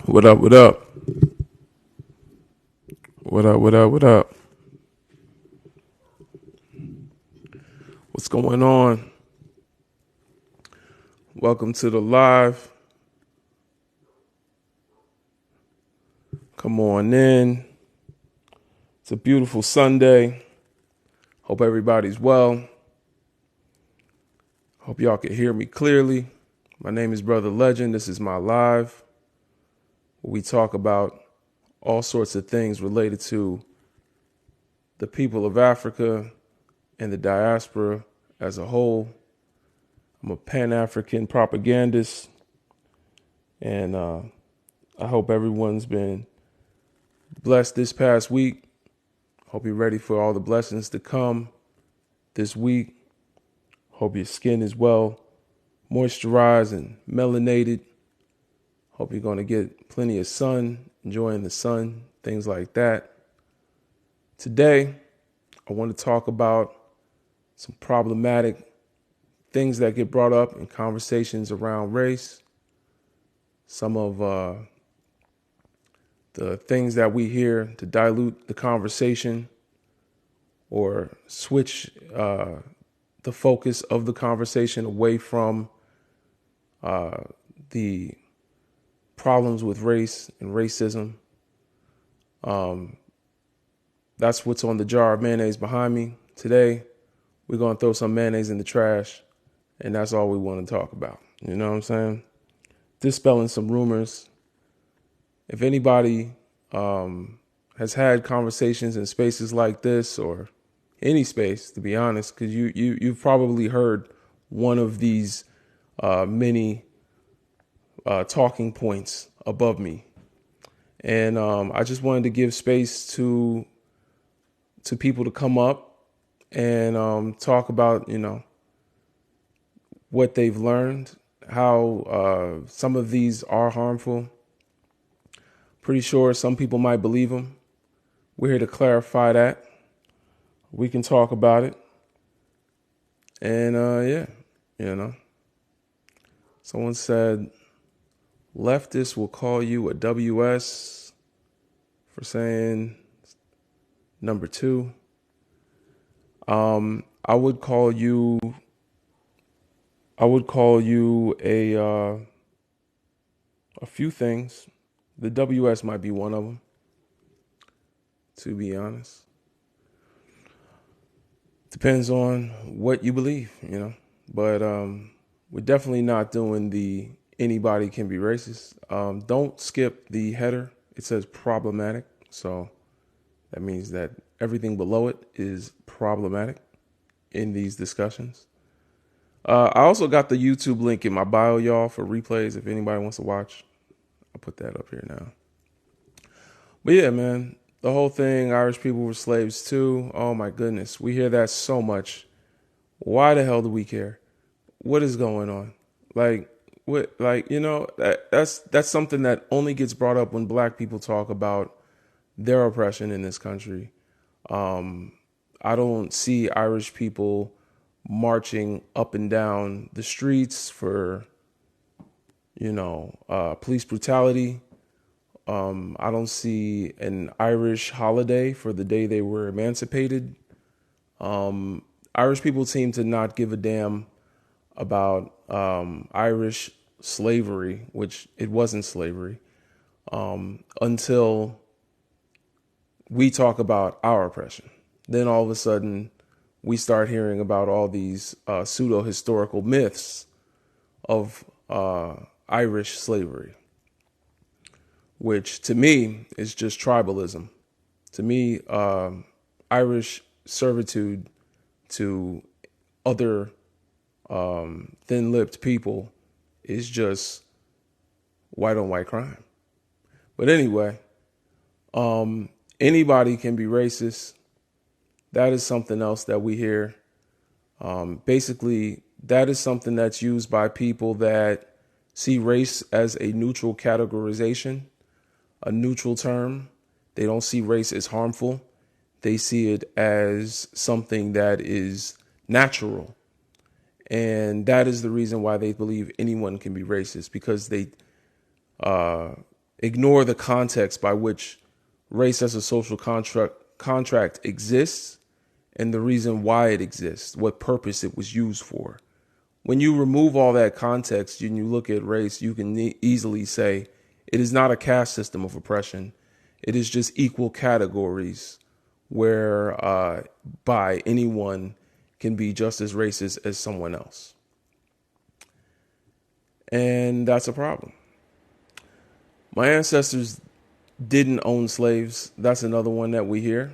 What up? What up? What up? What up? What up? What's going on? Welcome to the live. Come on in. It's a beautiful Sunday. Hope everybody's well. Hope y'all can hear me clearly. My name is Brother Legend. This is my live. We talk about all sorts of things related to the people of Africa and the diaspora as a whole. I'm a Pan-African propagandist, and I hope everyone's been blessed this past week. Hope you're ready for all the blessings to come this week. Hope your skin is well moisturized and melanated. Hope you're going to get plenty of sun, enjoying the sun, things like that. Today, I want to talk about some problematic things that get brought up in conversations around race. Some of the things that we hear to dilute the conversation or switch the focus of the conversation away from the problems with race and racism. That's what's on the jar of mayonnaise behind me. Today, we're going to throw some mayonnaise in the trash, and that's all we want to talk about. You know what I'm saying? Dispelling some rumors. If anybody has had conversations in spaces like this or any space, to be honest, because you've probably heard one of these many talking points above me. And I just wanted to give space to people to come up and talk about, what they've learned, how some of these are harmful. Pretty sure some people might believe them. We're here to clarify that. We can talk about it. And someone said, leftists will call you a WS for saying number 2. I would call you a few things. The WS might be one of them, to be honest. Depends on what you believe, But we're definitely not doing the anybody can be racist. Don't skip the header. It says problematic. So that means that everything below it is problematic in these discussions. I also got the YouTube link in my bio, y'all, for replays if anybody wants to watch. I'll put that up here now. But yeah, man, the whole thing, Irish people were slaves too. Oh my goodness. We hear that so much. Why the hell do we care? What is going on? That's something that only gets brought up when black people talk about their oppression in this country. I don't see Irish people marching up and down the streets for, police brutality. I don't see an Irish holiday for the day they were emancipated. Irish people seem to not give a damn about Irish slavery, which it wasn't slavery, until we talk about our oppression. Then all of a sudden, we start hearing about all these pseudo-historical myths of Irish slavery, which to me is just tribalism. To me, Irish servitude to other thin-lipped people is just white on white crime. But anyway, anybody can be racist. That is something else that we hear. Basically, that is something that's used by people that see race as a neutral categorization, a neutral term. They don't see race as harmful. They see it as something that is natural. And that is the reason why they believe anyone can be racist, because they ignore the context by which race as a social contract exists and the reason why it exists, what purpose it was used for. When you remove all that context and you look at race, you can easily say it is not a caste system of oppression. It is just equal categories where by anyone can be just as racist as someone else. And that's a problem. My ancestors didn't own slaves. That's another one that we hear.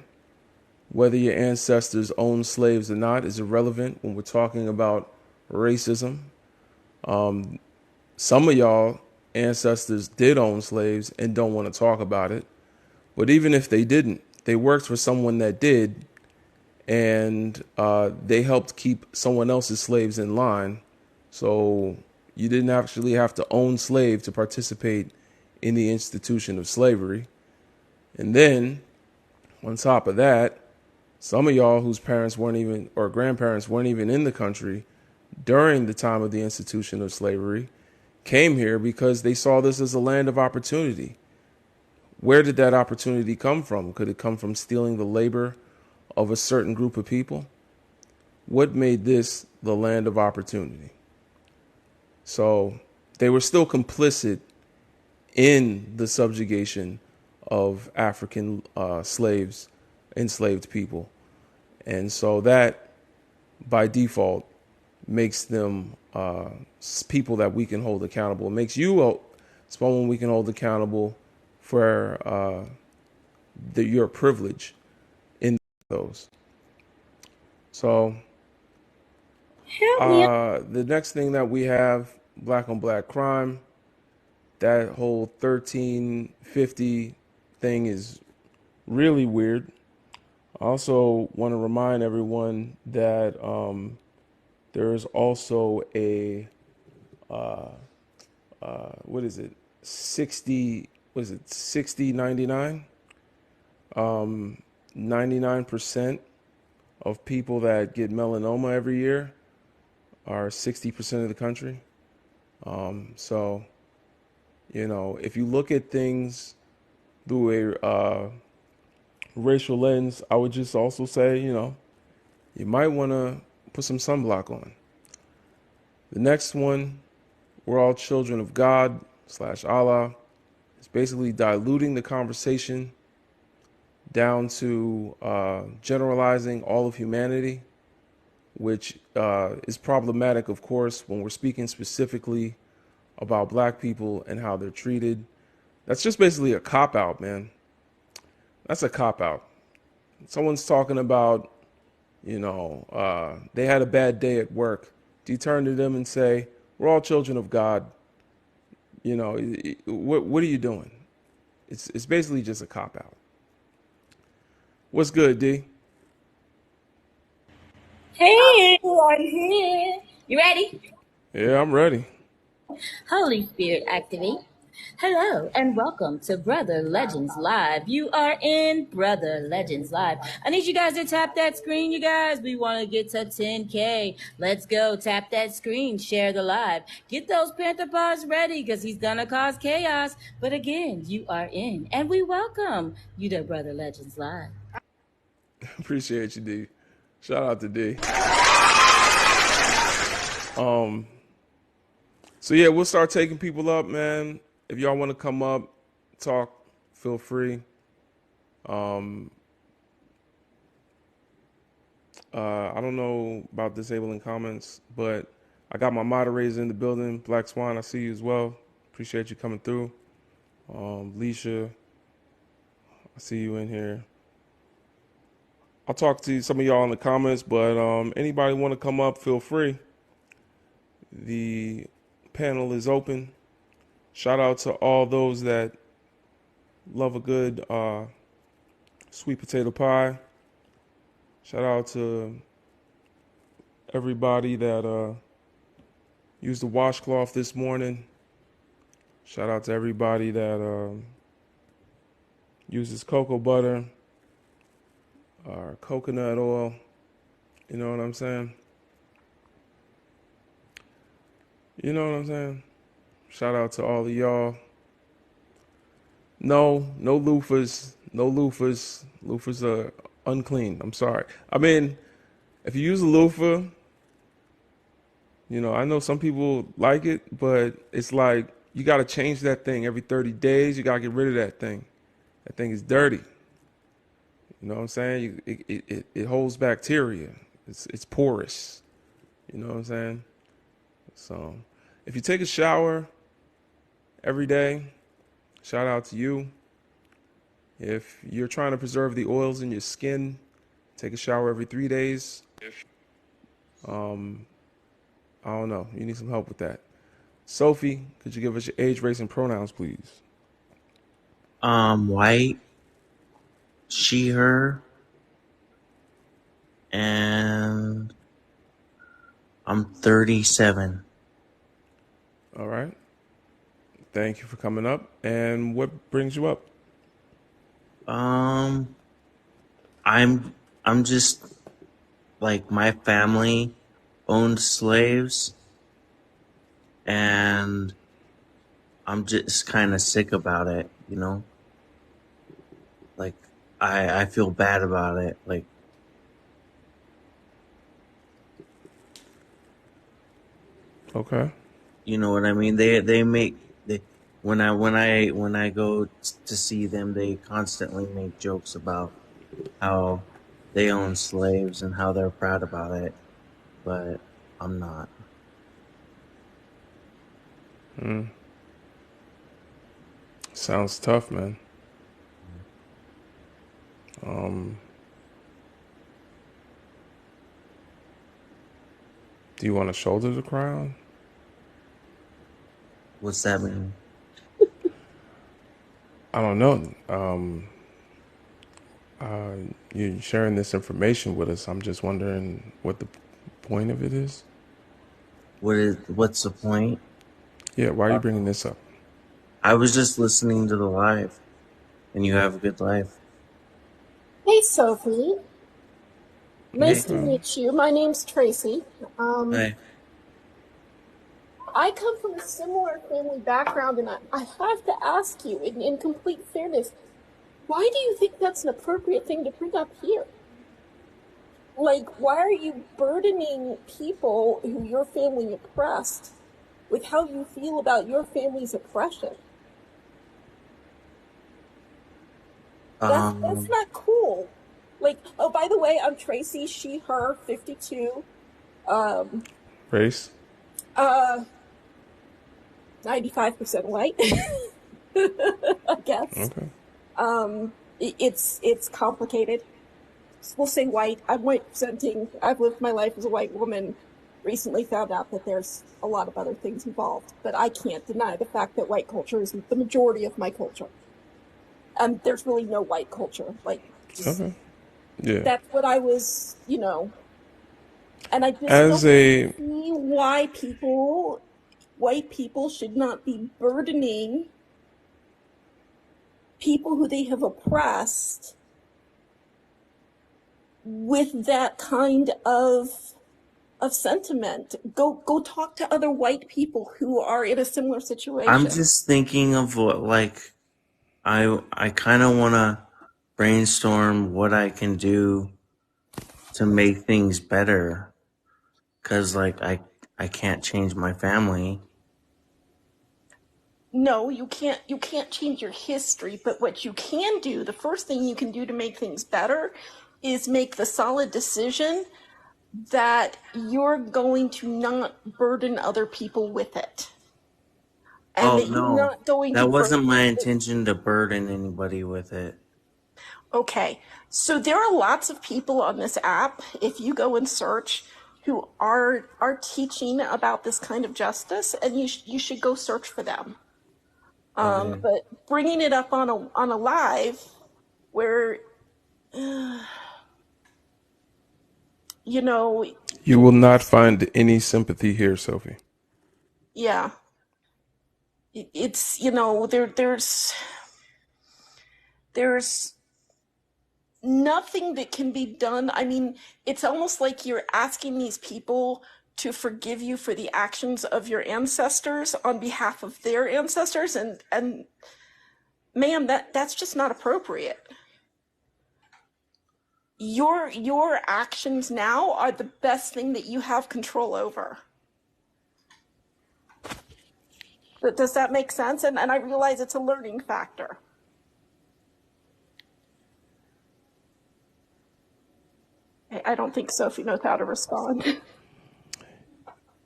Whether your ancestors owned slaves or not is irrelevant when we're talking about racism. Some of y'all ancestors did own slaves and don't want to talk about it. But even if they didn't, they worked for someone that did, and they helped keep someone else's slaves in line. So you didn't actually have to own slaves to participate in the institution of slavery. And then, on top of that, some of y'all whose parents weren't even, or grandparents weren't even in the country during the time of the institution of slavery, came here because they saw this as a land of opportunity. Where did that opportunity come from? Could it come from stealing the labor of a certain group of people? What made this the land of opportunity? So they were still complicit in the subjugation of African slaves, enslaved people. And so that, by default, makes them people that we can hold accountable. It makes you someone we can hold accountable for your privilege in those. So the next thing that we have, black on black crime, that whole 1350 thing is really weird. I also want to remind everyone that there is also a what is it, 60 99. 99% of people that get melanoma every year are 60% of the country. So, if you look at things through a racial lens, I would just also say, you might want to put some sunblock on. The next one, we're all children of God / Allah. It's basically diluting the conversation down to generalizing all of humanity, which is problematic, of course, when we're speaking specifically about black people and how they're treated. That's just basically a cop-out, man. That's a cop-out. Someone's talking about, they had a bad day at work. Do you turn to them and say, we're all children of God? What are you doing? It's basically just a cop-out. What's good, D? Hey, I'm here. You ready? Yeah, I'm ready. Holy Spirit, activate. Hello and welcome to Brother Legends Live. You are in Brother Legends Live. I need you guys to tap that screen, you guys. We want to get to 10K. Let's go. Tap that screen. Share the live. Get those Panther paws ready because he's going to cause chaos. But again, you are in. And we welcome you to Brother Legends Live. Appreciate you, D. Shout out to D. So yeah, we'll start taking people up, man. If y'all want to come up, talk, feel free. I don't know about disabling comments, but I got my moderators in the building. Black Swan, I see you as well. Appreciate you coming through. Leisha, I see you in here. I'll talk to some of y'all in the comments, but anybody want to come up, feel free. The panel is open. Shout out to all those that love a good sweet potato pie. Shout out to everybody that used the washcloth this morning. Shout out to everybody that uses cocoa butter or coconut oil. You know what I'm saying? You know what I'm saying? Shout out to all of y'all. No, no loofahs, no loofahs. Loofahs are unclean. I'm sorry. I mean, if you use a loofah, I know some people like it, but it's like you got to change that thing every 30 days. You got to get rid of that thing. That thing is dirty. You know what I'm saying? It holds bacteria. It's porous. You know what I'm saying? So if you take a shower every day, shout out to you. If you're trying to preserve the oils in your skin, take a shower every 3 days. Um, I don't know. You need some help with that. Sophie, could you give us your age, race, and pronouns, please? White, she, her, and I'm 37. All right. Thank you for coming up. And what brings you up? Um, I'm just like my family owned slaves, and I'm just kind of sick about it, you know? Like I feel bad about it. Like, Okay. you know what I mean? They make they when I go to see them, they constantly make jokes about how they own slaves and how they're proud about it, but I'm not. Mm, sounds tough, man. Um, do you want to shoulder the crown? What's that mean? I don't know. Uh, you're sharing this information with us. I'm just wondering what the point of it is. What's the point? Yeah, why are you bringing this up? I was just listening to the live, and you have a good life. Hey, Sophie. Nice Hey, to Okay. meet you. My name's Tracy. Um, hey. I come from a similar family background, and I have to ask you, in complete fairness, why do you think that's an appropriate thing to bring up here? Like, why are you burdening people who your family oppressed with how you feel about your family's oppression? That's Um, not cool. Like, oh, by the way, I'm Tracy, she, her, 52. Um, Race? uh, 95% white, I guess. Okay. It's complicated. We'll say white. I'm white presenting. I've lived my life as a white woman. Recently found out that there's a lot of other things involved, but I can't deny the fact that white culture is the majority of my culture. There's really no white culture. Like, just Okay. Yeah. that's what I was. And I just As don't a see why white people should not be burdening people who they have oppressed with that kind of sentiment. Go talk to other white people who are in a similar I'm situation. just thinking of what, like, I kind of want to brainstorm what I can do to make things better, cause like I can't change my family. No, you can't change your history, but what you can do, the first thing you can do to make things better is make the solid decision that you're going to not burden other people with it. And Oh that you're no, not going to that wasn't my burden the. intention to burden anybody with it. Okay, so there are lots of people on this app, if you go and search, who are teaching about this kind of justice, and you should go search for them. Okay. But bringing it up on a live where you know, you will not find any sympathy here, Sophie. yeah, it's there's nothing that can be done. I mean, it's almost like you're asking these people to forgive you for the actions of your ancestors on behalf of their ancestors, and Ma'am, that's just not appropriate. Your actions now are the best thing that you have control over. Does that make sense? And I realize it's a learning factor. I don't think Sophie knows how to respond.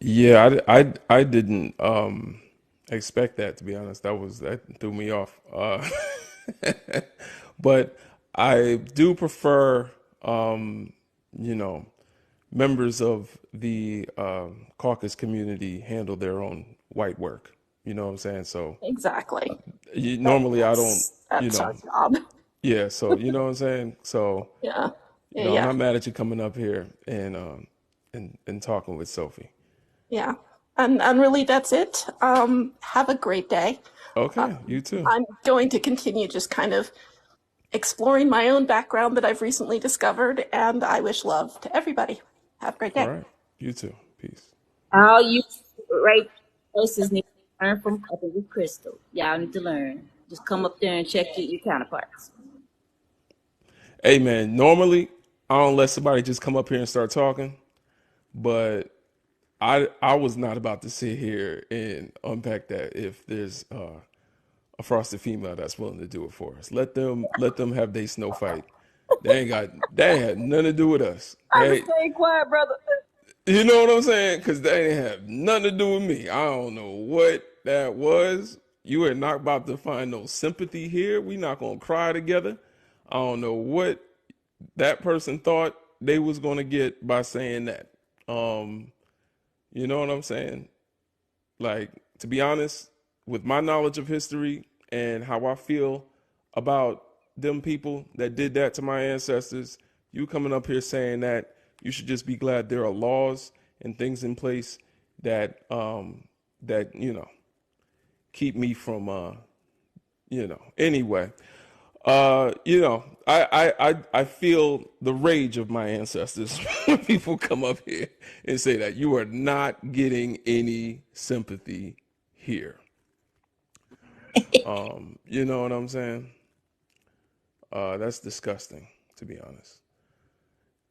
Yeah, I didn't expect that, to be honest. That threw me off. But I do prefer you know, members of the caucus community handle their own white work. You know what I'm saying? So Exactly. normally I don't, you That's our know, job. yeah. So you know what I'm saying? So Yeah. I'm Yeah. not mad at you coming up here and talking with Sophie. Yeah. And really that's it. Have a great day. Okay, you too. I'm going to continue just kind of exploring my own background that I've recently discovered, and I wish love to everybody. Have a great All day. right, you too. Peace. All you right places need to learn from Cupping with Crystal. Y'all need to learn. Just come up there and check your counterparts. Hey man, normally I don't let somebody just come up here and start talking, but I was not about to sit here and unpack that if there's a frosted female that's willing to do it for us. Let them have their snow fight. They had nothing to do with us. I'm staying quiet, brother. You know what I'm saying? Because they didn't have nothing to do with me. I don't know what that was. You are not about to find no sympathy here. We not gonna cry together. I don't know what that person thought they was gonna get by saying that. You know what I'm saying? Like, to be honest, with my knowledge of history and how I feel about them people that did that to my ancestors, you coming up here saying that, you should just be glad there are laws and things in place that that keep me from anyway. I feel the rage of my ancestors when people come up here and say that you are not getting any sympathy here. You know what I'm saying? That's disgusting, to be honest.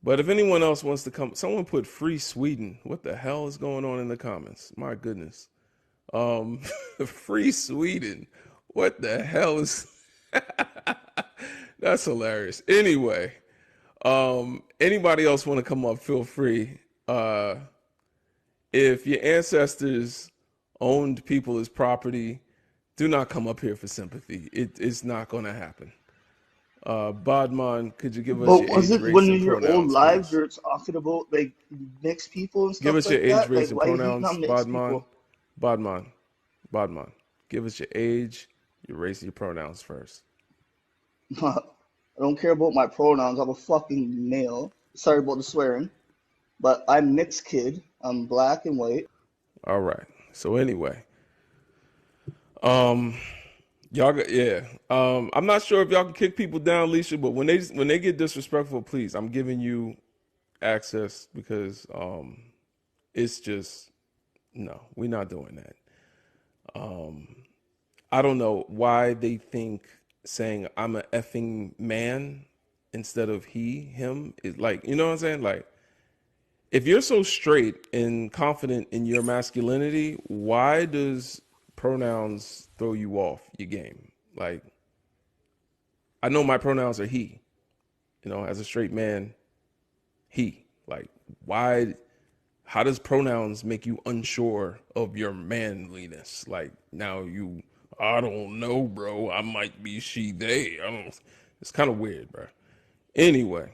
But if anyone else wants to come, someone put free Sweden. What the hell is going on in the comments? My goodness. Free Sweden. What the hell is that's hilarious. Anyway, anybody else want to come up, feel free. If your ancestors owned people as property, do not come up here for sympathy. It's not going to happen. Bodman, could you give us But your was age, it race, one and of your old pronouns, lives please? you're talking about like mixed people and Give stuff us your like age, that? race, Like and why you hating pronouns, on mixed Bodman. people? Bodman. Bodman. Give us your age, your race, and your pronouns first. I don't care about my pronouns. I'm a fucking male. Sorry about the swearing, but I'm mixed kid. I'm black and white. All right. So anyway, um, y'all got yeah. I'm not sure if y'all can kick people down, Leisha, but when they get disrespectful, please, I'm giving you access because it's just no, we're not doing that. I don't know why they think saying I'm a effing man instead of he, him is like, you know what I'm saying? Like, if you're so straight and confident in your masculinity, why does pronouns throw you off your game? Like, I know my pronouns are he, as a straight man, he. Like, why? How does pronouns make you unsure of your manliness? Like, now I don't know, bro. I might be she, they. I don't. It's kind of weird, bro. Anyway,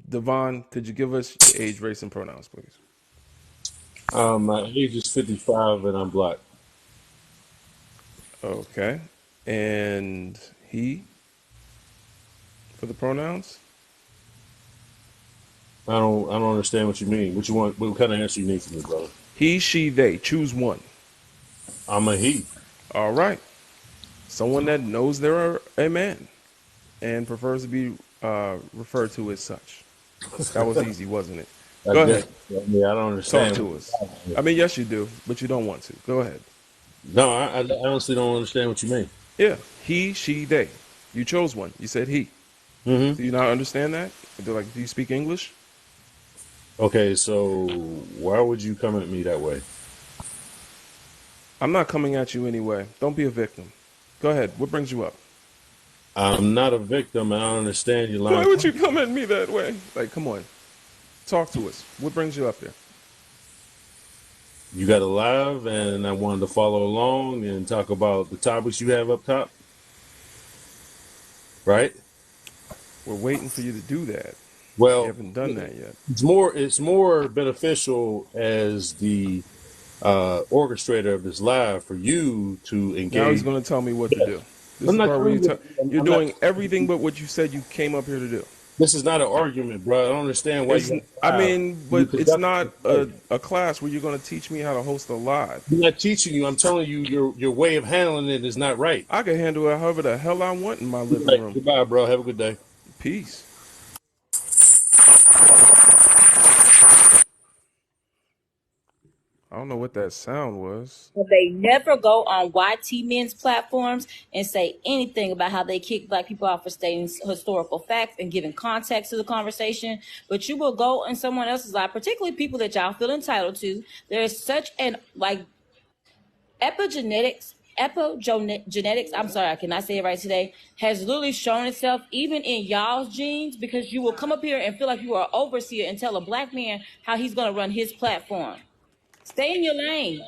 Devon, could you give us your age, race, and pronouns, please? My age is 55 and I'm black. Okay. And he for the pronouns? I don't understand what you mean. What you want? What kind of answer you need from me, brother? He, she, they. Choose one. I'm a he. All right. Someone that knows they're a man and prefers to be referred to as such. That was easy, wasn't it? I Go guess. ahead. I mean, I don't Talk understand. to us. I mean, yes, you do, but you don't want to. Go ahead. No, I honestly don't understand what you mean. Yeah, he, she, they. You chose one. You said he. Mm-hmm. Do you not understand that? Do you speak English? Okay, so why would you come at me that way? I'm not coming at you anyway. Don't be a victim. Go ahead. What brings you up? I'm not a victim, and I don't understand your line Why of would you questioning. come at me that way? Like, come on. Talk to us. What brings you up here? You got a live, and I wanted to follow along and talk about the topics you have up top, right? We're waiting for you to do that. You Well, haven't done that yet. it's more beneficial as the orchestrator of this live for you to Now he's engage. going to tell me what to do. This I'm is the not part where telling you you. tell you're I'm not. doing everything but what you said you came up here to do. This is not an argument, bro. I don't understand why It's, you I have live. mean, You but it's conduct it not this way. a class where you're going to teach me how to host a live. I'm not teaching you. I'm telling you your way of handling it is not right. I can handle it however the hell I want in my living Right. room. Goodbye, bro. Have a good day. Peace. I don't know what that sound was. They never go on YT men's platforms and say anything about how they kick black people out for stating historical facts and giving context to the conversation. But you will go in someone else's life, particularly people that y'all feel entitled to. There is such an epigenetics, I'm sorry, I cannot say it right today, has literally shown itself even in y'all's genes, because you will come up here and feel like you are an overseer and tell a black man how he's going to run his platform. Stay in your lane.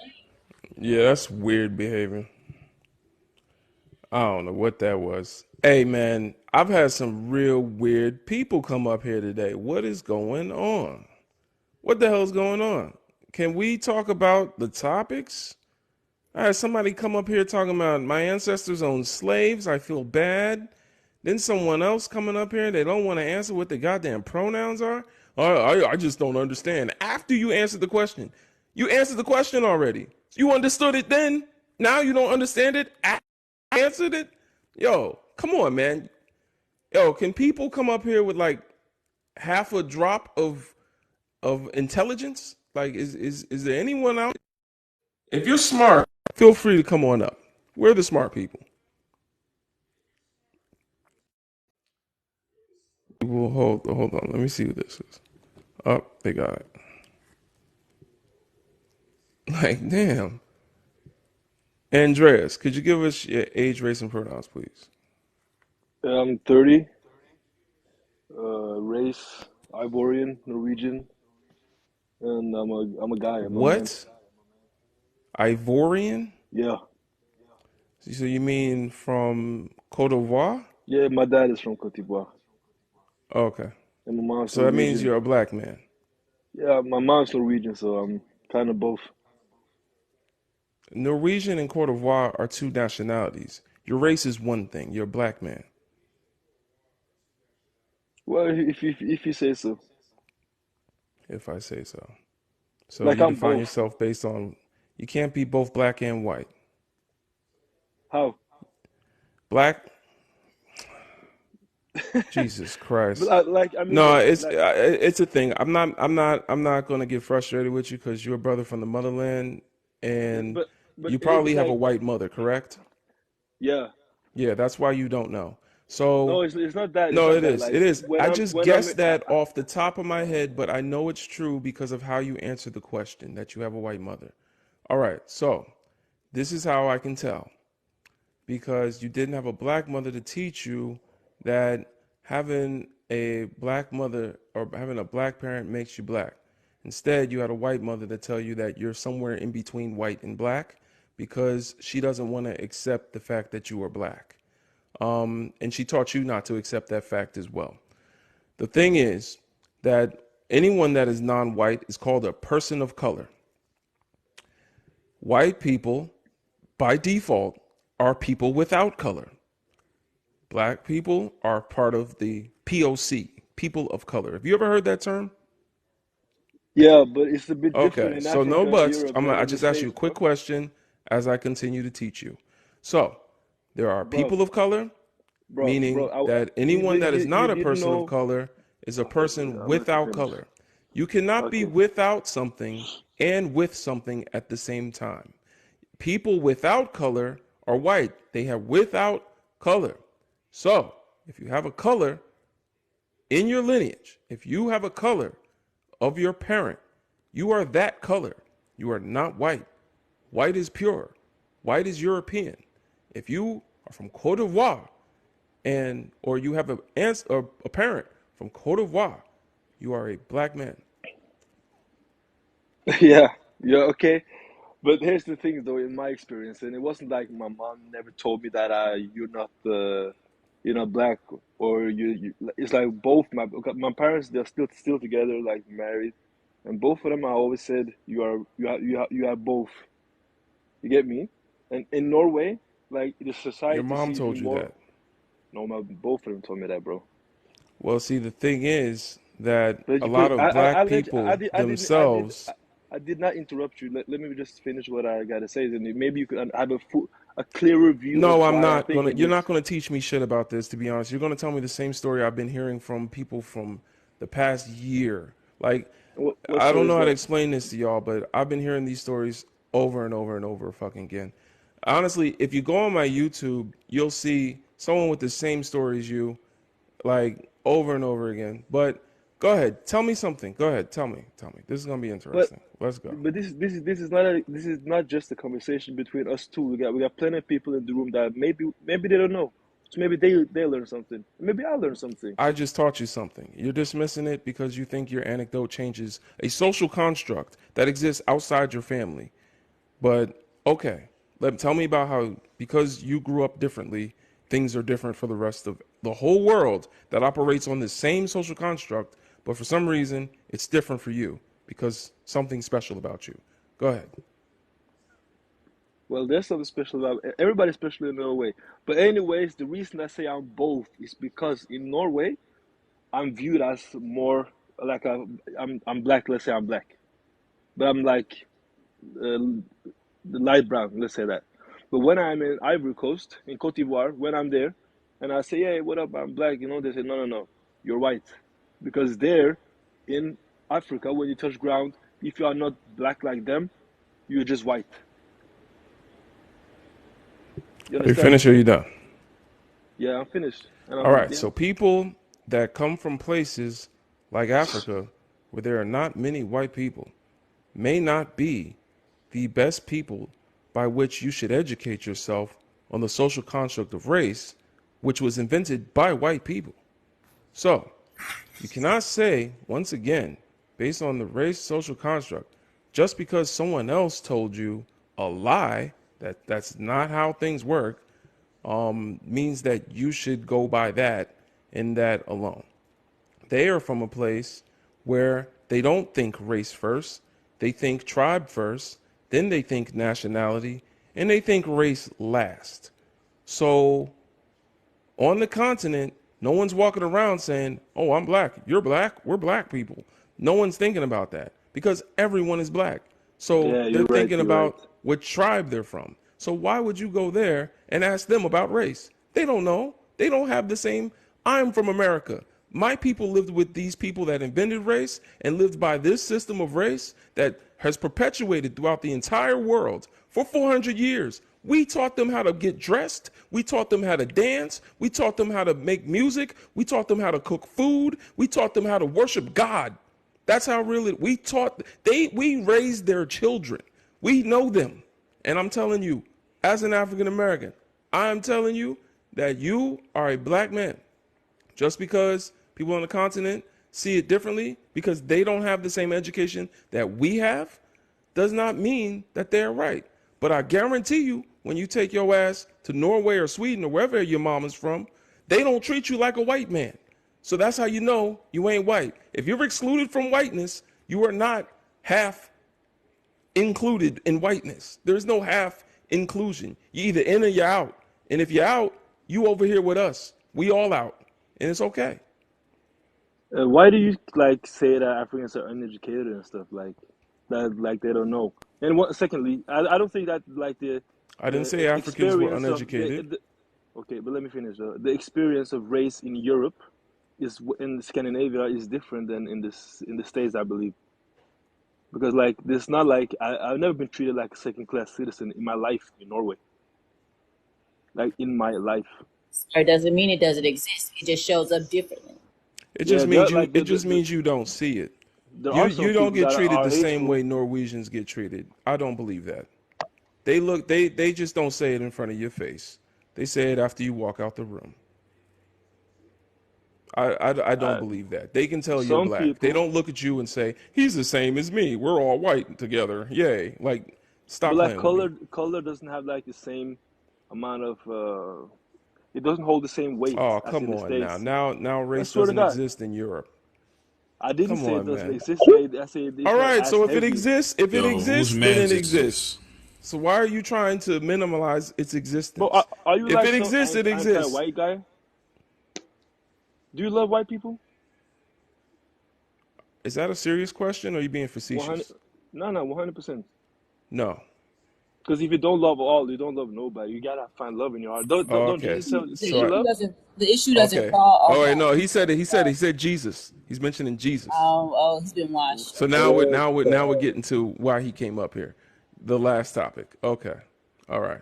Yeah, that's weird behavior. I don't know what that was. Hey, man, I've had some real weird people come up here today. What is going on? What the hell's going on? Can we talk about the topics? I had somebody come up here talking about my ancestors owned slaves. I feel bad. Then someone else coming up here, they don't want to answer what the goddamn pronouns are. I just don't understand. After you answered the question, you answered the question already. You understood it then. Now you don't understand it. I answered it. Yo, come on, man. Yo, can people come up here with like half a drop of intelligence? Like, is there anyone out? If you're smart, feel free to come on up. We're the smart people. We'll hold on. Let me see what this is. Oh, they got it. Like, damn. Andreas, could you give us your age, race, and pronouns, please? I'm 30, race Ivorian, Norwegian, and I'm a guy. I'm a man. What? Ivorian? Yeah, So you mean from Cote d'Ivoire? yeah. My dad is from Cote d'Ivoire, Okay. and my mom's So that means Norwegian. you're a black man. Yeah, my mom's Norwegian, so I'm kind of both. Norwegian and Cote d'Ivoire are two nationalities. Your race is one thing. You're a black man. Well, if you say so. If I say so. So Like you I'm define both. yourself based on, you can't be both black and white. How? Black, Jesus But Christ. I mean, No, like it's a thing. I'm not going to get frustrated with you because you're a brother from the motherland, and but you it, probably have a like white mother, correct? yeah. Yeah, that's why you don't know. So No, it's not that. It's no, not it that. is. It Like is. I just when I'm guessed that off the top of my head, but I know it's true because of how you answered the question that you have a white mother. All right, so this is how I can tell because you didn't have a black mother to teach you that having a black mother or having a black parent makes you black. Instead, you had a white mother to tell you that you're somewhere in between white and black because she doesn't want to accept the fact that you are black. And she taught you not to accept that fact as well. The thing is that anyone that is non-white is called a person of color. White people, by default, are people without color. Black people are part of the POC, people of color. Have you ever heard that term? yeah, but it's a bit different Okay, in so no Africa and buts. Europe. They're I in the just asked you a States, quick bro. question as I continue to teach you. So there are Bro, people of color, bro. meaning that anyone that is You not a didn't person of know. color is a Okay, person I'll let you without finish. color. You cannot be Okay. without something and with something at the same time. People without color are white. They have without color. So if you have a color in your lineage, if you have a color of your parent, you are that color. You are not white. White is pure. White is European. If you are from Cote d'Ivoire or you have a parent from Cote d'Ivoire, you are a black man. Yeah, yeah, okay. But here's the thing, though, in my experience, and it wasn't like my mom never told me that you're not black, or you. It's like both my parents, they're still together, like married, and both of them, I always said you are both. You get me? And in Norway, like the Your society mom sees you told you more. that. No, both of them told me that, bro. Well, see, the thing is that But a lot of black I people did themselves. I did not interrupt you. Let me just finish what I gotta say. Then maybe you could have a clearer view of No, I'm why I not think gonna. it You're is. not gonna teach me shit about this. To be honest, you're gonna tell me the same story I've been hearing from people from the past year. Like, What I don't story know is how to that? explain this to y'all, but I've been hearing these stories over and over and over fucking again. Honestly, if you go on my YouTube, you'll see someone with the same story as you, like over and over again. But go ahead, tell me something. Go ahead, tell me. Tell me. This is gonna be But interesting. Let's go. this is not just a conversation between us two. We got plenty of people in the room that maybe they don't know. So maybe they learn something. Maybe I learn something. I just taught you something. You're dismissing it because you think your anecdote changes a social construct that exists outside your family. But okay, tell me about how, because you grew up differently, things are different for the rest of the whole world that operates on the same social construct, but for some reason it's different for you because something special about you. Go ahead. Well, there's something special about everybody's special in their way. But anyways, the reason I say I'm both is because in Norway, I'm viewed as more like I'm black. Let's say I'm black, but I'm like the light brown. Let's say that. But when I'm in Ivory Coast in Cote d'Ivoire, when I'm there, and I say, "Hey, what up? I'm black," they say, "No, no, no, you're white," because there in Africa, when you touch ground, if you are not black like them, you're just white. You Are you understand? finished or are you done? Yeah, I'm finished. And All right, yeah. so people that come from places like Africa where there are not many white people may not be the best people by which you should educate yourself on the social construct of race, which was invented by white people. So, you cannot say, once again, based on the race social construct, just because someone else told you a lie that that's not how things work, means that you should go by that and that alone. They are from a place where they don't think race first, they think tribe first, then they think nationality, and they think race last. So on the continent, no one's walking around saying, "Oh, I'm black. You're black. We're black people." No one's thinking about that because everyone is black. So Yeah, they're you're right. thinking You're right. about what tribe they're from. So why would you go there and ask them about race? They don't know. They don't have the same. I'm from America. My people lived with these people that invented race and lived by this system of race that has perpetuated throughout the entire world for 400 years. We taught them how to get dressed. We taught them how to dance. We taught them how to make music. We taught them how to cook food. We taught them how to worship God. That's how really we raised their children. We know them. And I'm telling you, as an African American, I'm telling you that you are a black man. Just because people on the continent see it differently because they don't have the same education that we have does not mean that they're right. But I guarantee you, when you take your ass to Norway or Sweden or wherever your mom is from, they don't treat you like a white man. So that's how you know you ain't white. If you're excluded from whiteness, you are not half included in whiteness. There's no half inclusion. You either in or you're out. And if you're out, you over here with us. We all out. And it's okay. Why do you like say that Africans are uneducated and stuff like that? Like they don't know. And secondly, I don't think that like I didn't the say Africans were experience of uneducated. okay, but let me finish. The experience of race in Europe in Scandinavia is different than in the States, I believe. Because like it's not like I've never been treated like a second class citizen in my life in Norway. like in my life. Or doesn't mean it doesn't exist. It just shows up differently. It Yeah, just there means like it just means you don't see it. there You are some you don't people get that treated are the same hateful. way Norwegians get treated. I don't believe that. They just don't say it in front of your face. They say it after you walk out the room. I don't Uh, believe that. They can tell you're some black. They people, don't look at you and say, he's the same as me. We're all white together. Yay. Like, but stop like playing with me. color doesn't have like the same amount of it doesn't hold the same weight Oh, as come in the on now. States. Now I race swear to doesn't God, exist in Europe. I didn't Come say it on, doesn't man. exist. I say All it's not right, as so if it heavy. exists, Yo, whose then it man's is exists. this? So why are you trying to minimize its But existence? are you If like it some exists, it exists. anti-white guy? Do you love white people? Is that a serious question or are you being 100? facetious? No, no, 100%. No. Because if you don't love all, you don't love nobody. You gotta find love in your heart. Oh, Don't okay. Jesus The say you So issue love? doesn't the issue doesn't okay. fall. Oh wait, Okay. no, he said Jesus. He's mentioning Jesus. Oh, he's been washed. So now we're getting to why he came up here. The last topic. Okay. All right.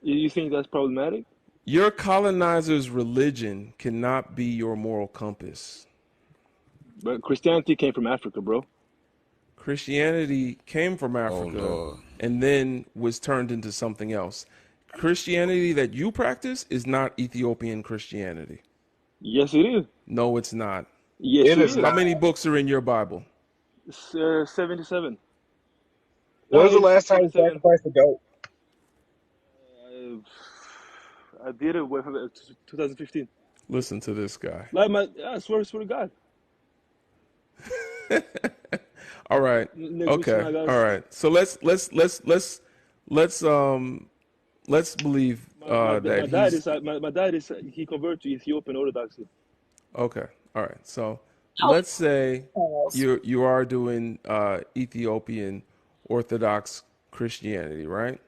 You think that's problematic? Your colonizer's religion cannot be your moral compass. But Christianity came from Africa, bro. Christianity came from Oh Africa Lord. and then was turned into something else. Christianity that you practice is not Ethiopian Christianity. Yes, it is. No, it's not. Yes, It it is How is. not. many books are in your Bible? It's, 77. When was the Age last time you 77. sacrificed a goat? I did it with 2015. Listen to this guy. Like I swear to God. All right. Next week, Okay. All guys. right. So let's believe that he's My dad is he converted to Ethiopian Orthodoxy. okay. All right. So Oh, let's say pause. you are doing Ethiopian Orthodox Christianity, right?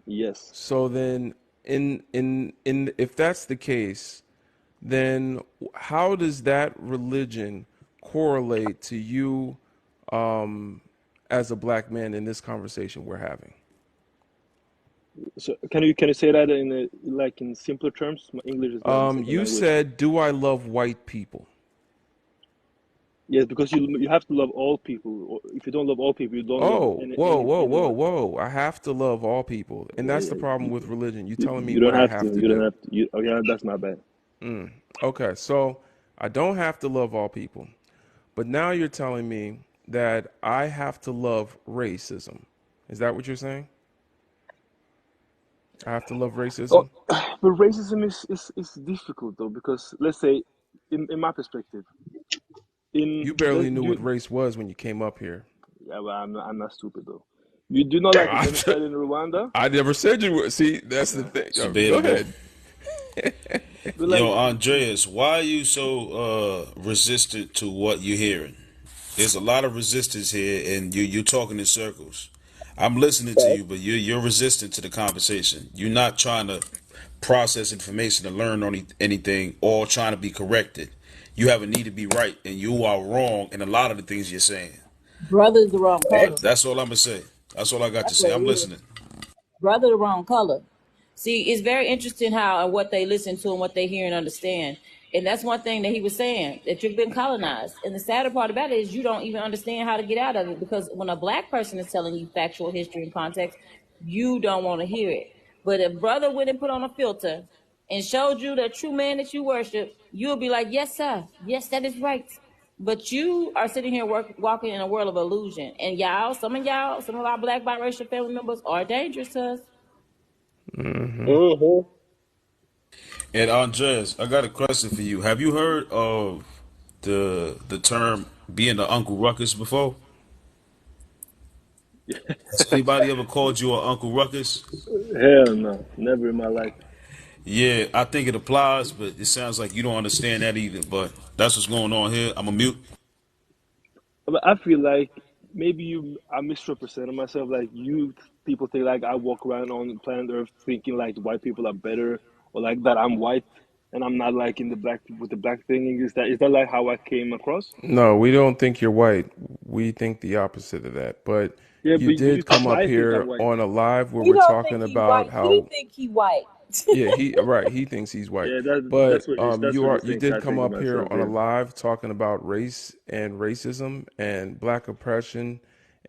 Yes. So then in if that's the case, then how does that religion correlate to you as a black man in this conversation we're having? So can you say that in like in simpler terms? My English is not my second You language. said, "Do I love white people?" Yes, because you have to love all people. If you don't love all people, you don't love Oh, whoa, whoa, whoa, anyone. whoa! I have to love all people, and that's the problem with religion. You telling me You what don't I have have to. to You don't do? have to. Oh yeah, that's my bad. Okay, so I don't have to love all people, but now you're telling me that I have to love racism. Is that what you're saying? I have to love Oh, racism? but racism is difficult though because let's say, in my perspective, You in barely let knew what you race was when you came up here. yeah, but I'm not stupid though. You do not like the I, genocide in Rwanda, I never said you would. See, that's the thing. It's Go debatable. ahead. but like Yo, Andreas, why are you so resistant to what you're hearing? There's a lot of resistance here, and you're talking in circles. I'm listening to you, but you're resistant to the conversation. You're not trying to process information and learn on anything, or trying to be corrected. You have a need to be right, and you are wrong in a lot of the things you're saying. Brother's the wrong color. That's all I'm gonna say. That's all I got to That's say. what it I'm is. listening. Brother the wrong color. See, it's very interesting how and what they listen to and what they hear and understand. And that's one thing that he was saying, that you've been colonized. And the sadder part about it is you don't even understand how to get out of it because when a black person is telling you factual history and context, you don't want to hear it. But if brother went and put on a filter and showed you the true man that you worship, you'll be like, yes, sir. Yes, that is right. But you are sitting here walking in a world of illusion. And y'all, some of our black biracial family members are dangerous to us. Mm-hmm. And Andreas, I got a question for you. Have you heard of the term being the Uncle Ruckus before? Has anybody ever called you an Uncle Ruckus? hell no, never in my life. Yeah, I think it applies, but it sounds like you don't understand that either. But that's what's going on here. I'm a mute. But I feel like maybe I misrepresented myself. Like you people think like I walk around on planet Earth thinking like white people are better or like that I'm white and I'm not like in the black with the black thing. Is that like how I came across? No, we don't think you're white. We think the opposite of that. But Yeah, you but you did think come up I think I'm here white. on a live where We we're don't think talking he white. about We how think he white. Yeah, he thinks he's white. Yeah, But that's what he's you saying. 'Cause did I come think of up here myself. on a Yeah. live talking about race and racism and black oppression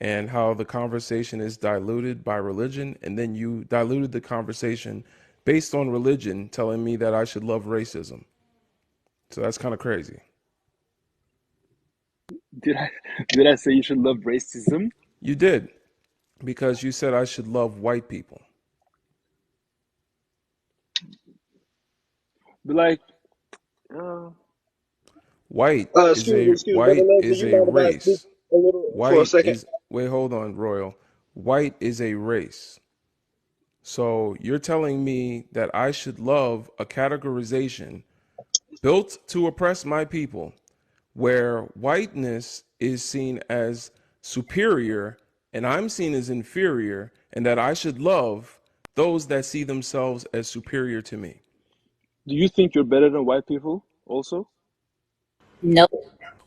and how the conversation is diluted by religion, and then you diluted the conversation based on religion, telling me that I should love racism. So that's kind of crazy. Did I did I say you should love racism? You did, because you said I should love white people. But like, uh, Excuse me, Brother White Legend. is You a mind if I speak race. a little for a White second? is Wait, hold on, Royal. White is a race. So you're telling me that I should love a categorization built to oppress my people, where whiteness is seen as superior and I'm seen as inferior, and that I should love those that see themselves as superior to me. do you think you're better than white people also? Nope.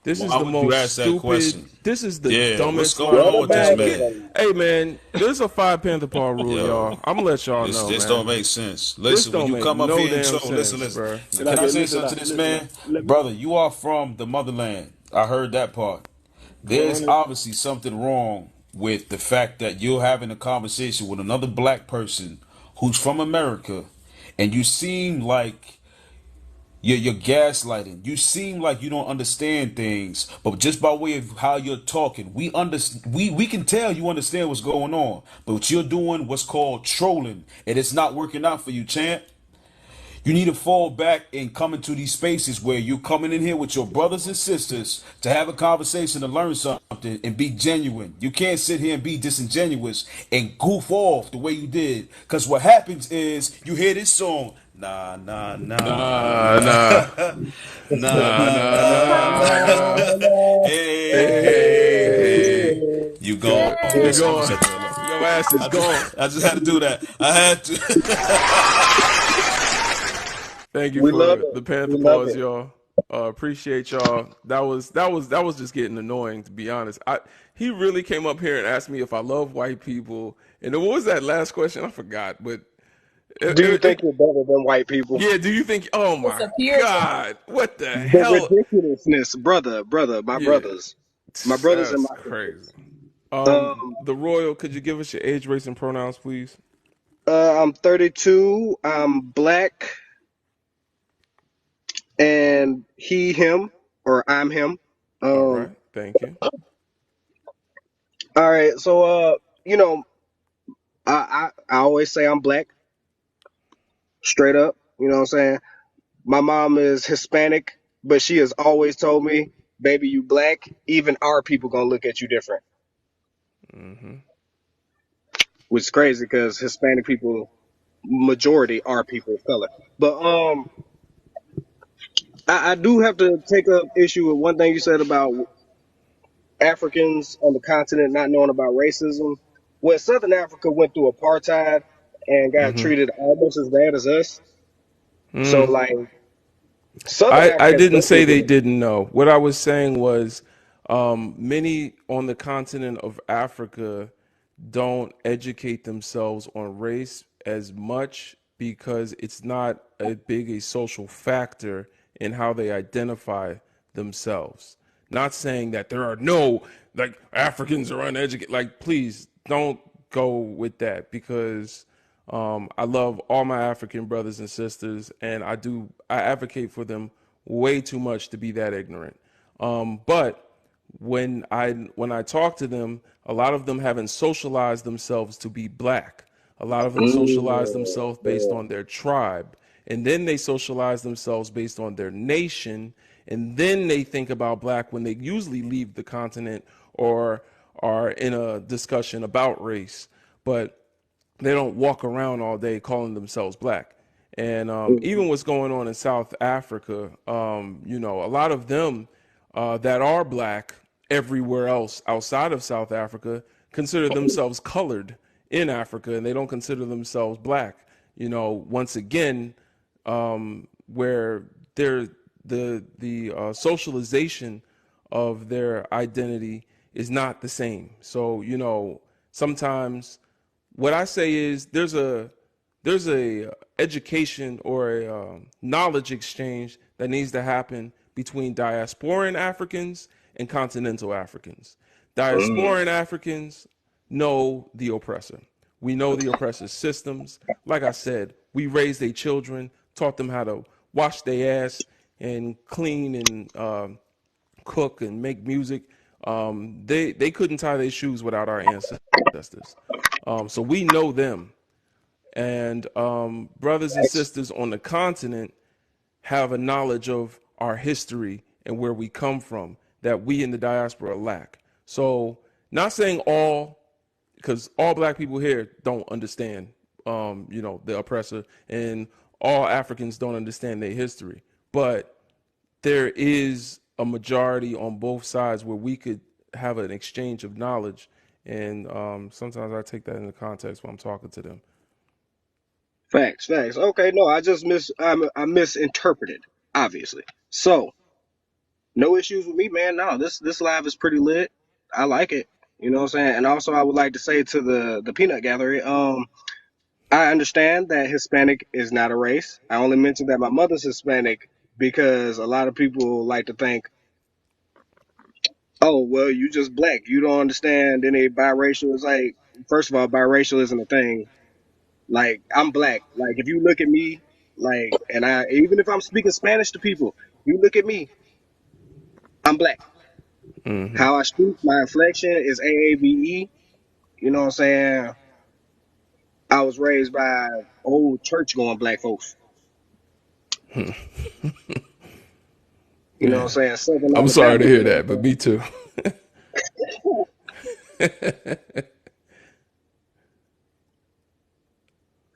This is Why the would you most ask that stupid. question? This is the Yeah, what's dumbest going line. on What with this Man, about get. man? them? Hey, man, there's a five Panther Paw rule, Yo, y'all. I'm gonna let y'all this know, this don't man. make sense. This Listen, when don't you make come up no here and damn show, listen, sense, listen. bro. And Can I okay, say listen, something to this listen, man, let me brother? You are from the motherland. I heard that part. go There's on it. obviously something wrong with the fact that you're having a conversation with another black person who's from America, and you seem like you're gaslighting. You seem like you don't understand things, but just by way of how you're talking, we can tell you understand what's going on. But you're doing what's called trolling, and it's not working out for you, champ. You need to fall back and come into these spaces where you're coming in here with your brothers and sisters to have a conversation to learn something and be genuine. You can't sit here and be disingenuous and goof off the way you did. Because what happens is you hear this song, nah, nah, nah, Nah, nah, nah, nah, nah, nah, nah. hey, hey, Hey, hey. You you gone. you Listen, let me going? shut the hell up. Your ass is gone. I just had to do that. I had to. Thank you We love for it. the Panther We love Paws, it. y'all. Appreciate y'all. That was just getting annoying, to be honest. He really came up here and asked me if I love white people. And then what was that last question? I forgot. But Do you it think you're better than white people? yeah. Do you think? Oh It's my a Puritan. God! What the The hell? ridiculousness, brother, Yeah, my brothers and that's my crazy. sisters. Um, The Royal, could you give us your age, race, and pronouns, please? I'm 32. I'm black, and he, him, or I'm him. All Um, right, thank you. all right. So, you know, I always say I'm black, straight up. You know what I'm saying? My mom is Hispanic, but she has always told me, "Baby, you black. Even our people gonna look at you different." Hmm. Which is crazy because Hispanic people, majority are people of color. But I do have to take up issue with one thing you said about Africans on the continent not knowing about racism. When Southern Africa went through apartheid and got Hmm. treated almost as bad as us, so Mm. like Southern I Africa has didn't been say through they this. didn't know. What I was saying was, many on the continent of Africa don't educate themselves on race as much because it's not a big a social factor in how they identify themselves. Not saying that there are no like Africans are uneducated. Like, please don't go with that, because I love all my African brothers and sisters, and I advocate for them way too much to be that ignorant. But when I talk to them, a lot of them haven't socialized themselves to be black. A lot of them socialize themselves based Mm, on their tribe, and then they socialize themselves based on their nation, and then they think about black when they usually leave the continent or are in a discussion about race. But they don't walk around all day calling themselves black. And mm, even what's going on in South Africa, a lot of them that are black everywhere else outside of South Africa consider themselves colored in Africa, and they don't consider themselves black. Once again, where they're the socialization of their identity is not the same. So sometimes what I say is there's there's a education or a knowledge exchange that needs to happen between diasporan Africans and continental Africans. Diasporan Africans know the oppressor. We know the oppressor's systems. Like I said, we raised their children, taught them how to wash their ass and clean and cook and make music. They couldn't tie their shoes without our ancestors. So we know them. And brothers and sisters on the continent have a knowledge of our history and where we come from that we in the diaspora lack. So, not saying all, because all black people here don't understand, the oppressor, and all Africans don't understand their history. But there is a majority on both sides where we could have an exchange of knowledge. And sometimes I take that into context when I'm talking to them. Facts, facts. Okay, no, I misinterpreted, obviously. So, no issues with me, man. No, this live is pretty lit. I like it. You know what I'm saying? And also I would like to say to the peanut gallery, I understand that Hispanic is not a race. I only mentioned that my mother's Hispanic because a lot of people like to think, oh, well, you just black. You don't understand any biracial. It's like, first of all, biracial isn't a thing. Like, I'm black. Like, if you look at me, like, even if I'm speaking Spanish to people, you look at me, I'm black. Mm-hmm. How I speak, my inflection is AAVE. You know what I'm saying? I was raised by old church going black folks. You know what I'm Yeah. saying? Southern I'm sorry to Alabama. hear that, but me too.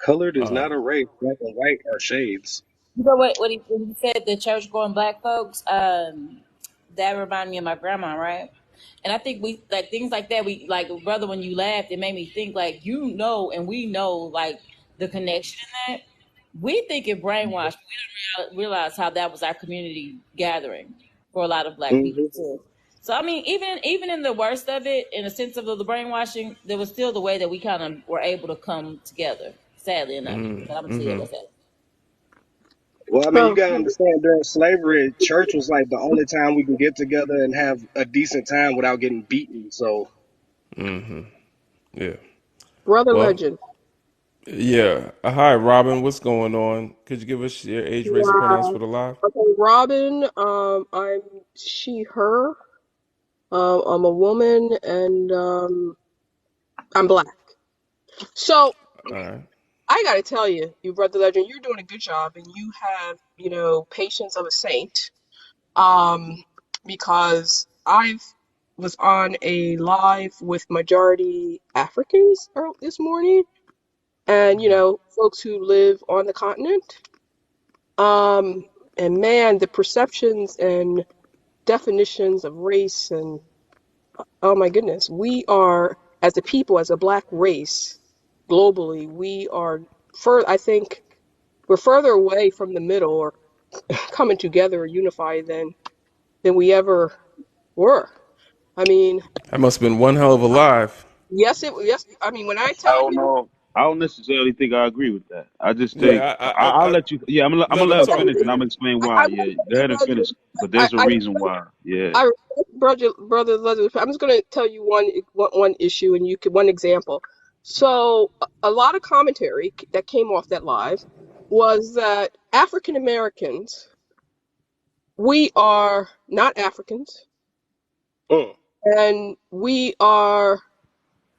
Colored is not a race. Black and white are shades. You know what? When he said the church going black folks, that reminded me of my grandma, right? And I think we like things like that. We like, brother, when you laughed, it made me think like and we know like the connection in that. We think it brainwashed. We didn't realize how that was our community gathering for a lot of black people Hmm. too. So I mean, even in the worst of it, in the sense of the brainwashing, there was still the way that we kind of were able to come together. Sadly enough, but I'm gonna tell you Mm-hmm. what's that. Well, I mean, you Oh, gotta understand during slavery, church was like the only time we can get together and have a decent time without getting beaten. So, Mm-hmm. Yeah. brother Well, legend. yeah. Hi, Robin. What's going on? Could you give us your age, race, and pronouns Yeah. for the live? Okay, Robin. I'm she, her. I'm a woman, and I'm black. So All right. I gotta tell you, you brother legend, you're doing a good job, and you have, patience of a saint. Um, because I was on a live with majority Africans this morning, and folks who live on the continent. Um, and man, the perceptions and definitions of race and oh my goodness, we are as a people, as a black race, globally, we are I think we're further away from the middle or coming together unified than we ever were. I mean, That must have been one hell of a live. yes, I mean when I I tell don't you, know. I don't necessarily think I agree with that. I just but think Yeah. I'll let you. Yeah, I'm Let gonna him let her talk. finish, and okay, I'm gonna explain I why. want Yeah, to go tell ahead you, and brother, finish. But there's a I reason why. Yeah. I respect brother Elizabeth. I'm just going to tell you one issue, and you could one example. So a lot of commentary that came off that live was that African Americans, we are not Africans, mm, and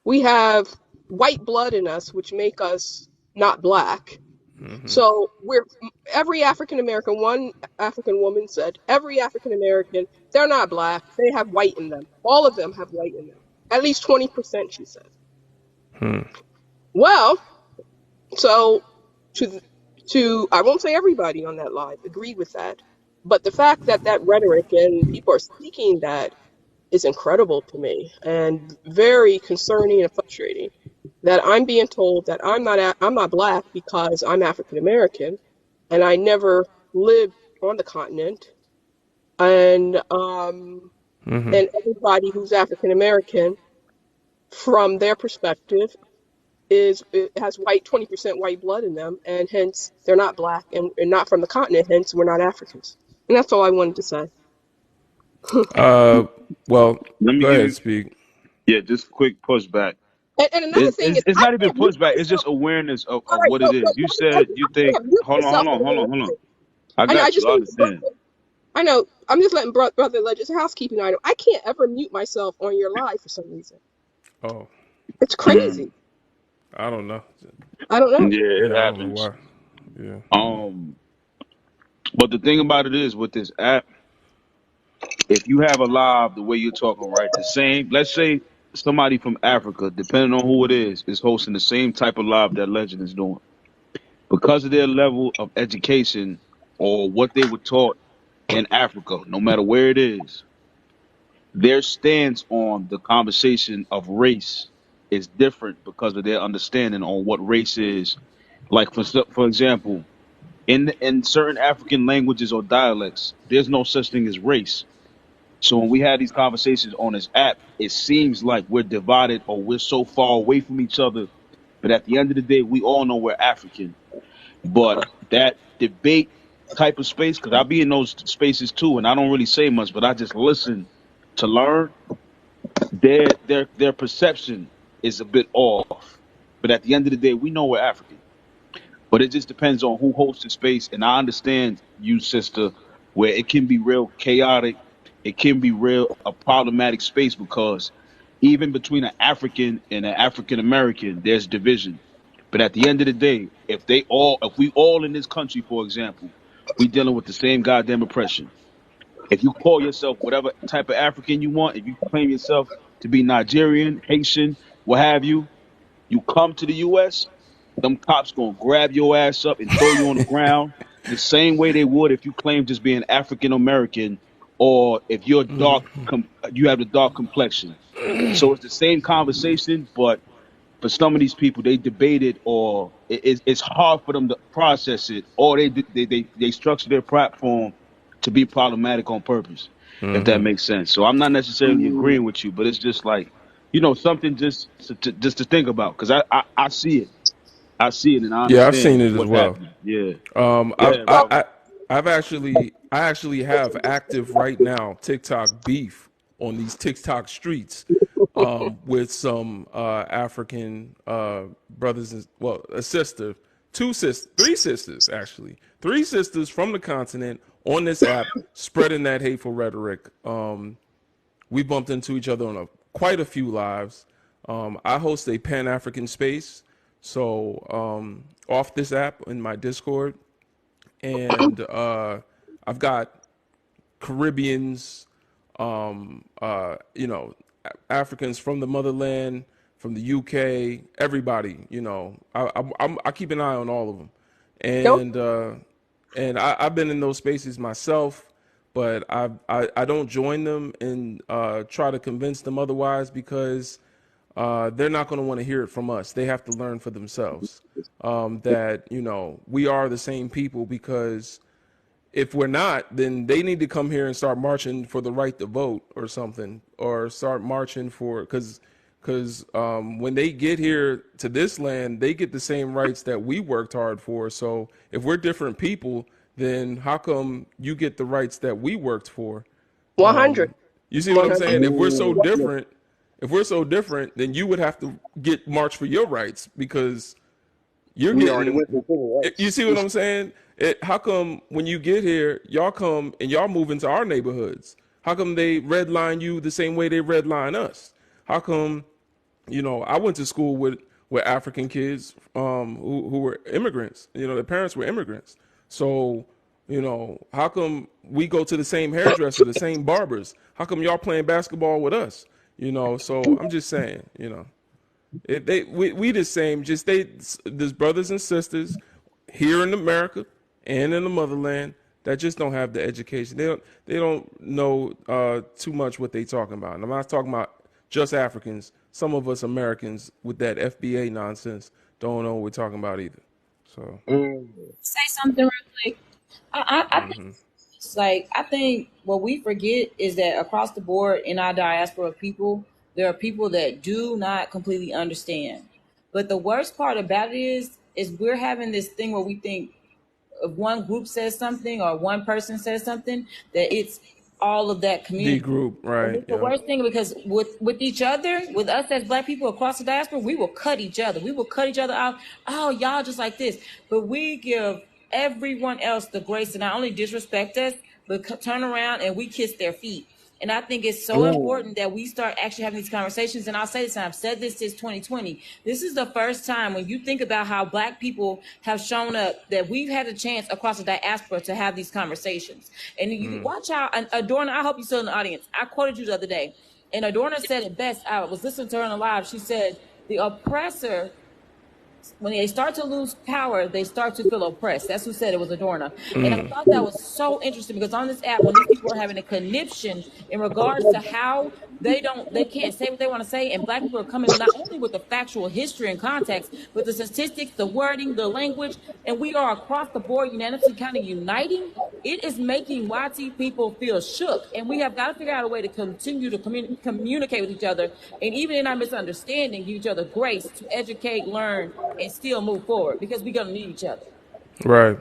we have white blood in us, which make us not black. Mm-hmm. So we're every African American, one African woman said, every African American, they're not black, they have white in them. All of them have white in them. At least 20%, she said. Hmm. Well, so to I won't say everybody on that live agreed with that, but the fact that that rhetoric and people are speaking that is incredible to me and very concerning and frustrating. That I'm being told that I'm not black because I'm African American and I never lived on the continent. And everybody who's African American, from their perspective, it has 20% white blood in them, and hence they're not black and not from the continent. Hence, we're not Africans. And that's all I wanted to say. Well, Let me go give ahead, you, speak. yeah, just a quick pushback. And another thing is, It's I not even can't mute pushback. It's myself. just awareness All of right, what no, it no, is. You Brother Legend, said you I think. can't mute Hold on, myself hold in on, the hold middle on, of hold on. anything. I I got you. just I need understand. I know. I'm just letting Brother Legend's housekeeping item. I can't ever mute myself on your live for some reason. Oh, It's Mm. crazy. I don't know. I don't know. Yeah, it Yeah, I don't know happens. why. Yeah. Um, but the thing about it is with this app, if you have a live the way you're talking, right, the same. Let's say somebody from Africa, depending on who it is hosting the same type of live that Legend is doing because of their level of education or what they were taught in Africa, no matter where it is, their stance on the conversation of race is different because of their understanding on what race is. Like for example, in certain African languages or dialects, there's no such thing as race. So when we have these conversations on this app, it seems like we're divided or we're so far away from each other. But at the end of the day, we all know we're African. But that debate type of space, because I be in those spaces too, and I don't really say much, but I just listen to learn. Their perception is a bit off. But at the end of the day, we know we're African. But it just depends on who hosts the space. And I understand you, sister, where it can be real chaotic. It can be real a problematic space because even between an African and an African American, there's division. But at the end of the day, if we all in this country, for example, we dealing with the same goddamn oppression. If you call yourself whatever type of African you want, if you claim yourself to be Nigerian, Haitian, what have you, you come to the U.S., them cops gonna grab your ass up and throw you on the ground the same way they would if you claim just being African American or if you're you have the dark complexion. So it's the same conversation, but for some of these people, they debate it or it's hard for them to process it, or they structure their platform to be problematic on purpose, if that makes sense. So I'm not necessarily agreeing with you, but it's just like something just to think about because I see it. I see it and I Yeah, I've seen understand it as what's well. happening. Yeah. Um, Go I, ahead, I, brother. I, I actually have active right now TikTok beef on these TikTok streets with some African brothers and a sister, three sisters actually, three sisters from the continent on this app spreading that hateful rhetoric. We bumped into each other on quite a few lives. I host a Pan African space, so off this app in my Discord, and I've got Caribbeans, Africans from the motherland, from the UK, everybody. I keep an eye on all of them, Nope. and I've been in those spaces myself, but I don't join them and try to convince them otherwise because they're not going to want to hear it from us. They have to learn for themselves that we are the same people because if we're not, then they need to come here and start marching for the right to vote or something, or start marching for because when they get here to this land, they get the same rights that we worked hard for. So if we're different people, then how come you get the rights that we worked for? 100. You see what I'm 100. saying? If we're so different, then you would have to get march for your rights because you're We already getting. went through civil You rights. see what I'm saying? How come when you get here, y'all come and y'all move into our neighborhoods? How come they redline you the same way they redline us? How come, I went to school with African kids who were immigrants. Their parents were immigrants. So, how come we go to the same hairdresser, the same barbers? How come y'all playing basketball with us? So I'm just saying, we the same. Just there's brothers and sisters here in America and in the motherland that just don't have the education. They don't know too much what they talking about. And I'm not talking about just Africans. Some of us Americans with that FBA nonsense don't know what we're talking about either. So Mm. Say something real quick. I think it's like I think what we forget is that across the board in our diaspora people, there are people that do not completely understand. But the worst part about it is we're having this thing where we think if one group says something or one person says something, that it's all of that The community. group, And right? it's the Yep. worst thing because with each other, with us as black people across the diaspora, we will cut each other. We will cut each other out. Oh, y'all just like this. But we give everyone else the grace to not only disrespect us, but turn around and we kiss their feet. And I think it's so Ooh. important that we start actually having these conversations. And I'll say this, and I've said this since 2020. This is the first time when you think about how black people have shown up that we've had a chance across the diaspora to have these conversations. And you watch how Adorna, I hope you're still in the audience. I quoted you the other day. And Adorna said it best. I was listening to her on the live. She said, the oppressor, when they start to lose power, they start to feel oppressed. That's who said it, was Adorna. And I thought that was so interesting because on this app, when these people are having a conniption in regards to how they can't say what they want to say, and black people are coming not only with the factual history and context, but the statistics, the wording, the language, and we are across the board unanimously kind of uniting. It is making YT people feel shook, and we have got to figure out a way to continue to communicate with each other, and even in our misunderstanding, give each other grace to educate, learn, and still move forward because we're gonna need each other. Right.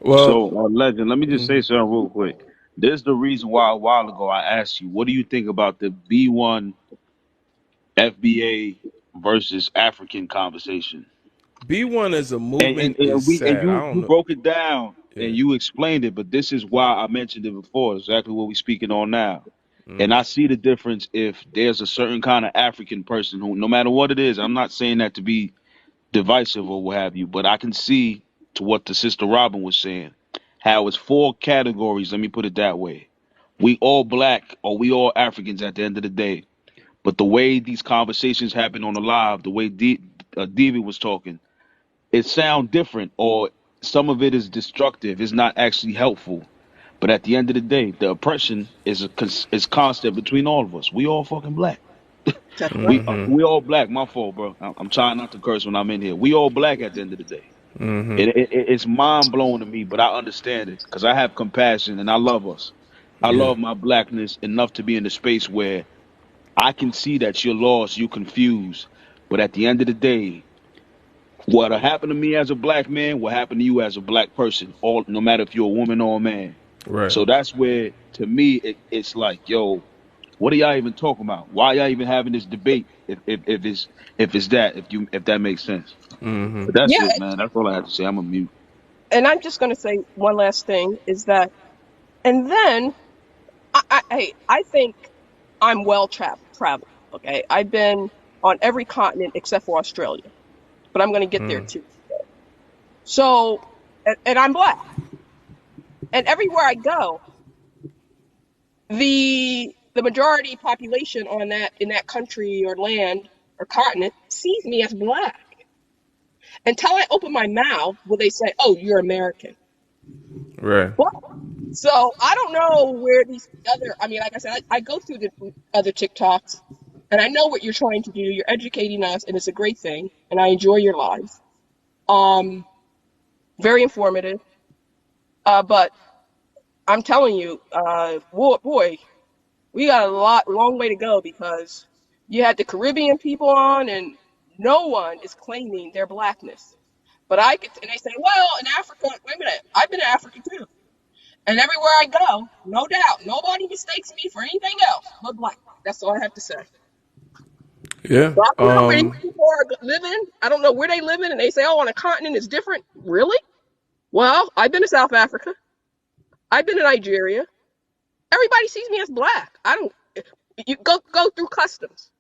Well, So, Legend, let me just say something real quick. This is the reason why a while ago I asked you, what do you think about the B1 FBA versus African conversation? B1 as a And movement and, is and we and sad. I you don't you know. broke it down and Yeah. you explained it, but this is why I mentioned it before. Exactly what we're speaking on now. And I see the difference if there's a certain kind of African person who, no matter what it is, I'm not saying that to be divisive or what have you, but I can see to what the sister Robin was saying, how it's four categories. Let me put it that way. We all black or we all Africans at the end of the day. But the way these conversations happen on the live, the way Divi was talking, it sound different, or some of it is destructive. It's not actually helpful. But at the end of the day, the oppression is constant between all of us. We all fucking black. That's right. We all black. My fault, bro. I'm trying not to curse when I'm in here. We all black at the end of the day. It's mind blowing to me, but I understand it because I have compassion and I love us. I Yeah. love my blackness enough to be in a space where I can see that you're lost, you're confused. But at the end of the day, what'll happen to me as a black man will happen to you as a black person, all no matter if you're a woman or a man. Right. So that's where, to me, it's like, yo, what are y'all even talking about? Why y'all even having this debate? If that makes sense. But that's Yeah, it, man. That's all I have to say. I'm a mute. and I'm just going to say one last thing is that, and then I think I'm well traveled. Okay, I've been on every continent except for Australia, but I'm going to get there too. So, and I'm black, and everywhere I go, the majority population on that in that country or land or continent sees me as black. Until I open my mouth, will they say, "Oh, you're American"? Right. What? So I don't know where these other. I mean, like I said, I go through the other TikToks, and I know what you're trying to do. You're educating us, and it's a great thing. And I enjoy your lives. Um, very informative. But I'm telling you, boy, we got a long way to go because you had the Caribbean people on, and no one is claiming their blackness. But and they say, well, in Africa, wait a minute, I've been to Africa too. And everywhere I go, no doubt, nobody mistakes me for anything else but black. That's all I have to say. Yeah. So I don't know where these people are living. I don't know where they living, and they say, oh, on a continent is different. Really? Well, I've been to South Africa. I've been to Nigeria. Everybody sees me as black. I don't. You go through customs.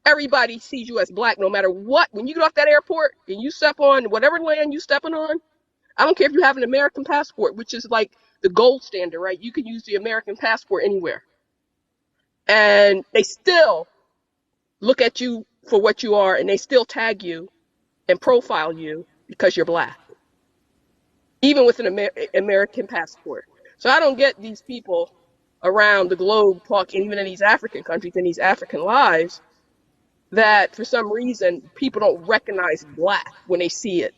Everybody sees you as black, no matter what. When you get off that airport and you step on whatever land you stepping on, I don't care if you have an American passport, which is like the gold standard, right? You can use the American passport anywhere. And they still look at you for what you are, and they still tag you and profile you because you're black, even with an American passport. So I don't get these people around the globe talking, even in these African countries, in these African lives, that for some reason people don't recognize black when they see it.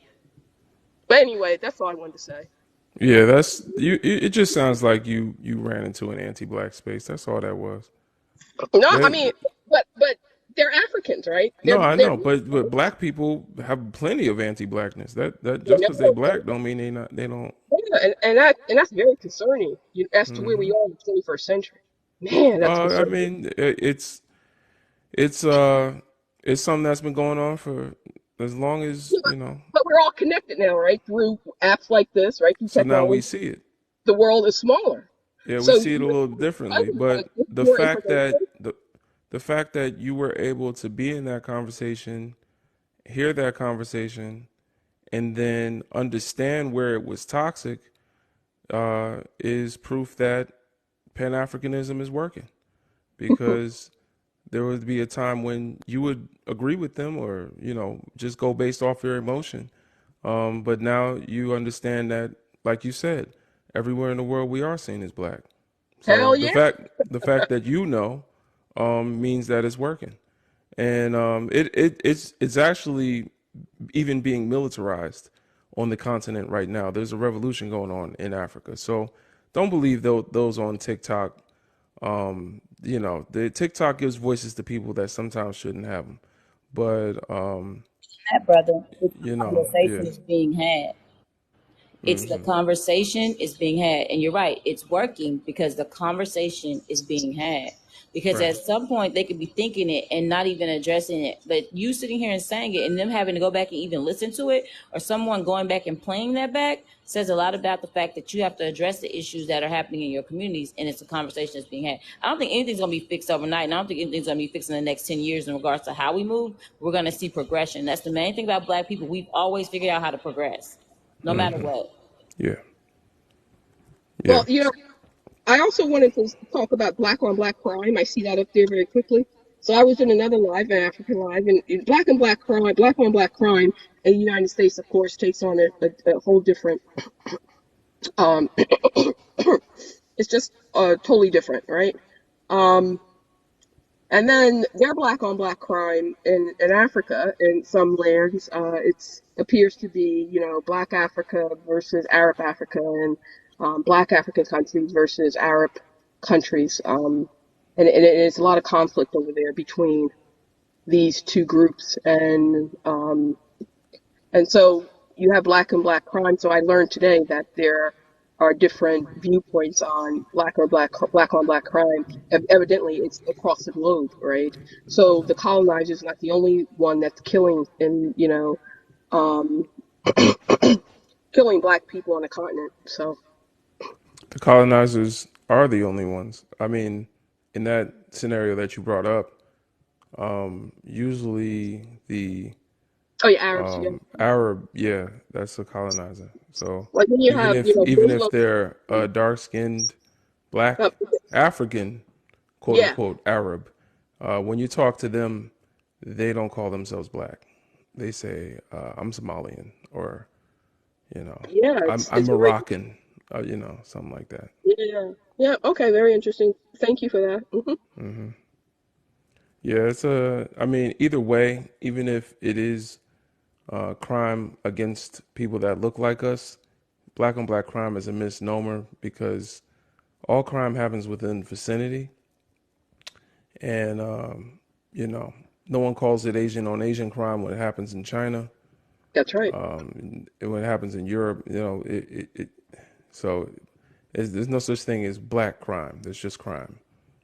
But anyway, that's all I wanted to say. Yeah. That's you. It just sounds like you ran into an anti-black space. That's all that was. No, I They, mean, but they're Africans, right? No, I They're know, but black people have plenty of anti-blackness. That yeah, just because they black don't mean they don't. and that's very concerning as to where we are in the 21st century. Man, that's I concerning. mean, it's it's something that's been going on for as long as Yeah, but we're all connected now, right? Through apps like this, right? Through So now we technology, see it. the world is smaller. Yeah, we So see it a little differently. everybody But gets the more fact that information. the fact that you were able to be in that conversation, hear that conversation, and then understand where it was toxic, is proof that Pan Africanism is working. Because there would be a time when you would agree with them, or just go based off your emotion. But now you understand that, like you said, everywhere in the world we are seen as black. So Hell the yeah. fact that means that it's working, and it's actually even being militarized on the continent right now. There's a revolution going on in Africa. So don't believe those on TikTok. The TikTok gives voices to people that sometimes shouldn't have them. But That brother, the conversation yeah. is being had. It's the conversation is being had. And you're right, it's working because the conversation is being had. Because Right. at some point they could be thinking it and not even addressing it. But you sitting here and saying it and them having to go back and even listen to it, or someone going back and playing that back, says a lot about the fact that you have to address the issues that are happening in your communities, and it's a conversation that's being had. I don't think anything's gonna be fixed overnight, and I don't think anything's gonna be fixed in the next 10 years in regards to how we move. We're gonna see progression. That's the main thing about black people. We've always figured out how to progress, no matter what. Yeah. Yeah. Well, I also wanted to talk about black on black crime. I see that up there very quickly. So I was in another live, an African live, and black and black on black crime in the United States, of course, takes on a whole different. Um, it's just totally different, right? Um, and then their black on black crime in Africa in some lands, it's appears to be black Africa versus Arab Africa, and black African countries versus Arab countries, and it's a lot of conflict over there between these two groups, and so you have black and black crime. So I learned today that there are different viewpoints on black on black crime. Evidently, it's across the globe, right? So the colonizer is not the only one that's killing and um, killing black people on the continent. So The colonizers are the only ones. I mean, in that scenario that you brought up, usually the oh yeah, Arabs, yeah. Arab, yeah, that's a colonizer. So Like when you have even if Muslim, they're dark skinned, uh, black, African, quote yeah, unquote Arab, when you talk to them, they don't call themselves black. They say I'm Somalian, or yeah, I'm it's very Moroccan, something like that. yeah, yeah. Okay, very interesting. Thank you for that. Yeah, I mean, either way, even if it is crime against people that look like us, black on black crime is a misnomer, because all crime happens within vicinity. And, no one calls it Asian on Asian crime when it happens in China. That's right. And when it happens in Europe, so there's no such thing as black crime. There's just crime.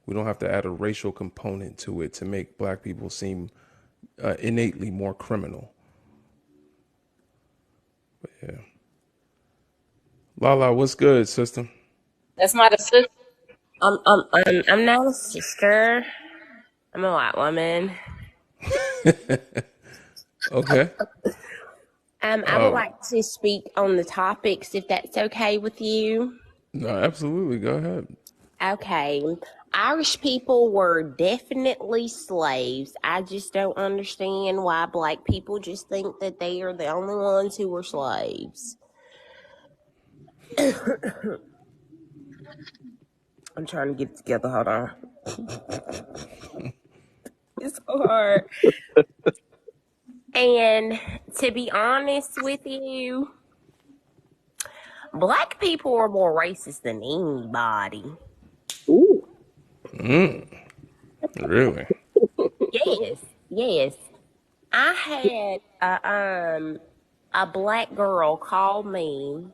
We don't have to add a racial component to it to make black people seem innately more criminal. But yeah. Lala, what's good, sister? That's not a sister. I'm not a sister. I'm a white woman. Okay. I would like to speak on the topics, if that's okay with you. No, absolutely. Go ahead. Okay. Irish people were definitely slaves. I just don't understand why black people just think that they are the only ones who were slaves. I'm trying to get it together. Hold on. It's so hard. And to be honest with you, black people are more racist than anybody. Ooh. Really? Yes. I had a black girl call me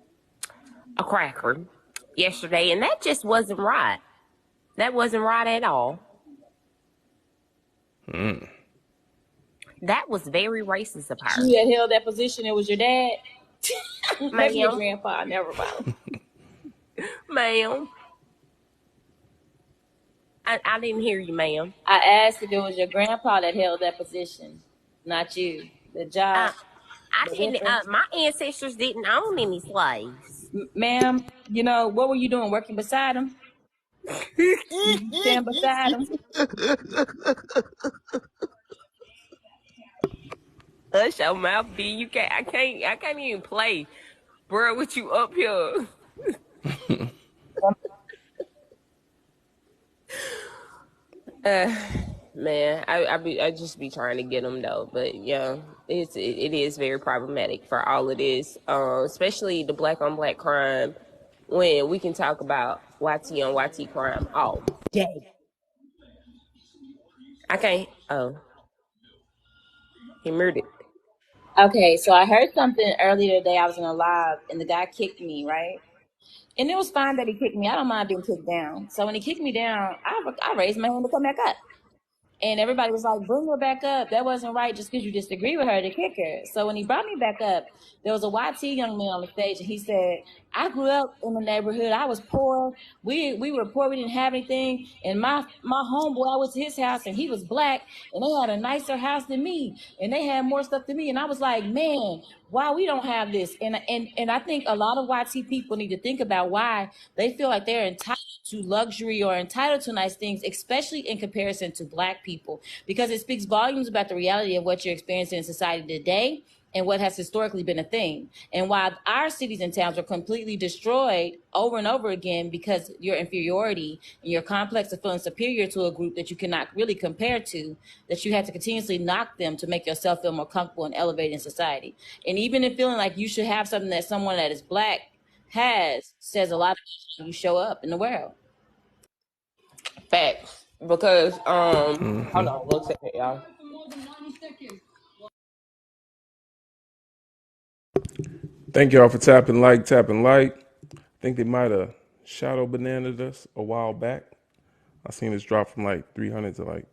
a cracker yesterday, and that just wasn't right. That wasn't right at all. That was very racist of her. She had held that position. It was your dad. Maybe your Ma'am, grandpa. Never mind. ma'am. I didn't hear you, ma'am. I asked if it was your grandpa that held that position, not you. The job, Uh, I the didn't. difference. My ancestors didn't own any slaves. Ma'am, what were you doing? Working beside him? You stand beside him? Hush your mouth, D. You can't. I can't even play, bro. With you up here. Man, I just be trying to get them though, but yeah, it is very problematic for all it is, especially the black on black crime. When we can talk about YT on YT crime all day, I can't. Oh, he murdered. Okay, so I heard something earlier today. I was in a live, and the guy kicked me, right? And it was fine that he kicked me. I don't mind being kicked down. So when he kicked me down, I raised my hand to come back up. And everybody was like, bring her back up. That wasn't right just because you disagree with her to kick her. So when he brought me back up, there was a YT young man on the stage, and he said, I grew up in the neighborhood. I was poor. We were poor. We didn't have anything. And my homeboy, I went to his house, and he was black, and they had a nicer house than me, and they had more stuff than me. And I was like, man, why we don't have this? And I think a lot of YT people need to think about why they feel like they're entitled to luxury or entitled to nice things, especially in comparison to black people, because it speaks volumes about the reality of what you're experiencing in society today and what has historically been a thing. And while our cities and towns are completely destroyed over and over again because your inferiority and your complex of feeling superior to a group that you cannot really compare to, that you have to continuously knock them to make yourself feel more comfortable and elevated in society. And even in feeling like you should have something that someone that is black has, says a lot about how you show up in the world. Facts. Because hold on 1 second, y'all. Thank y'all for tapping like. I think they might have shadow bananaed us a while back. I seen this drop from like 300 to like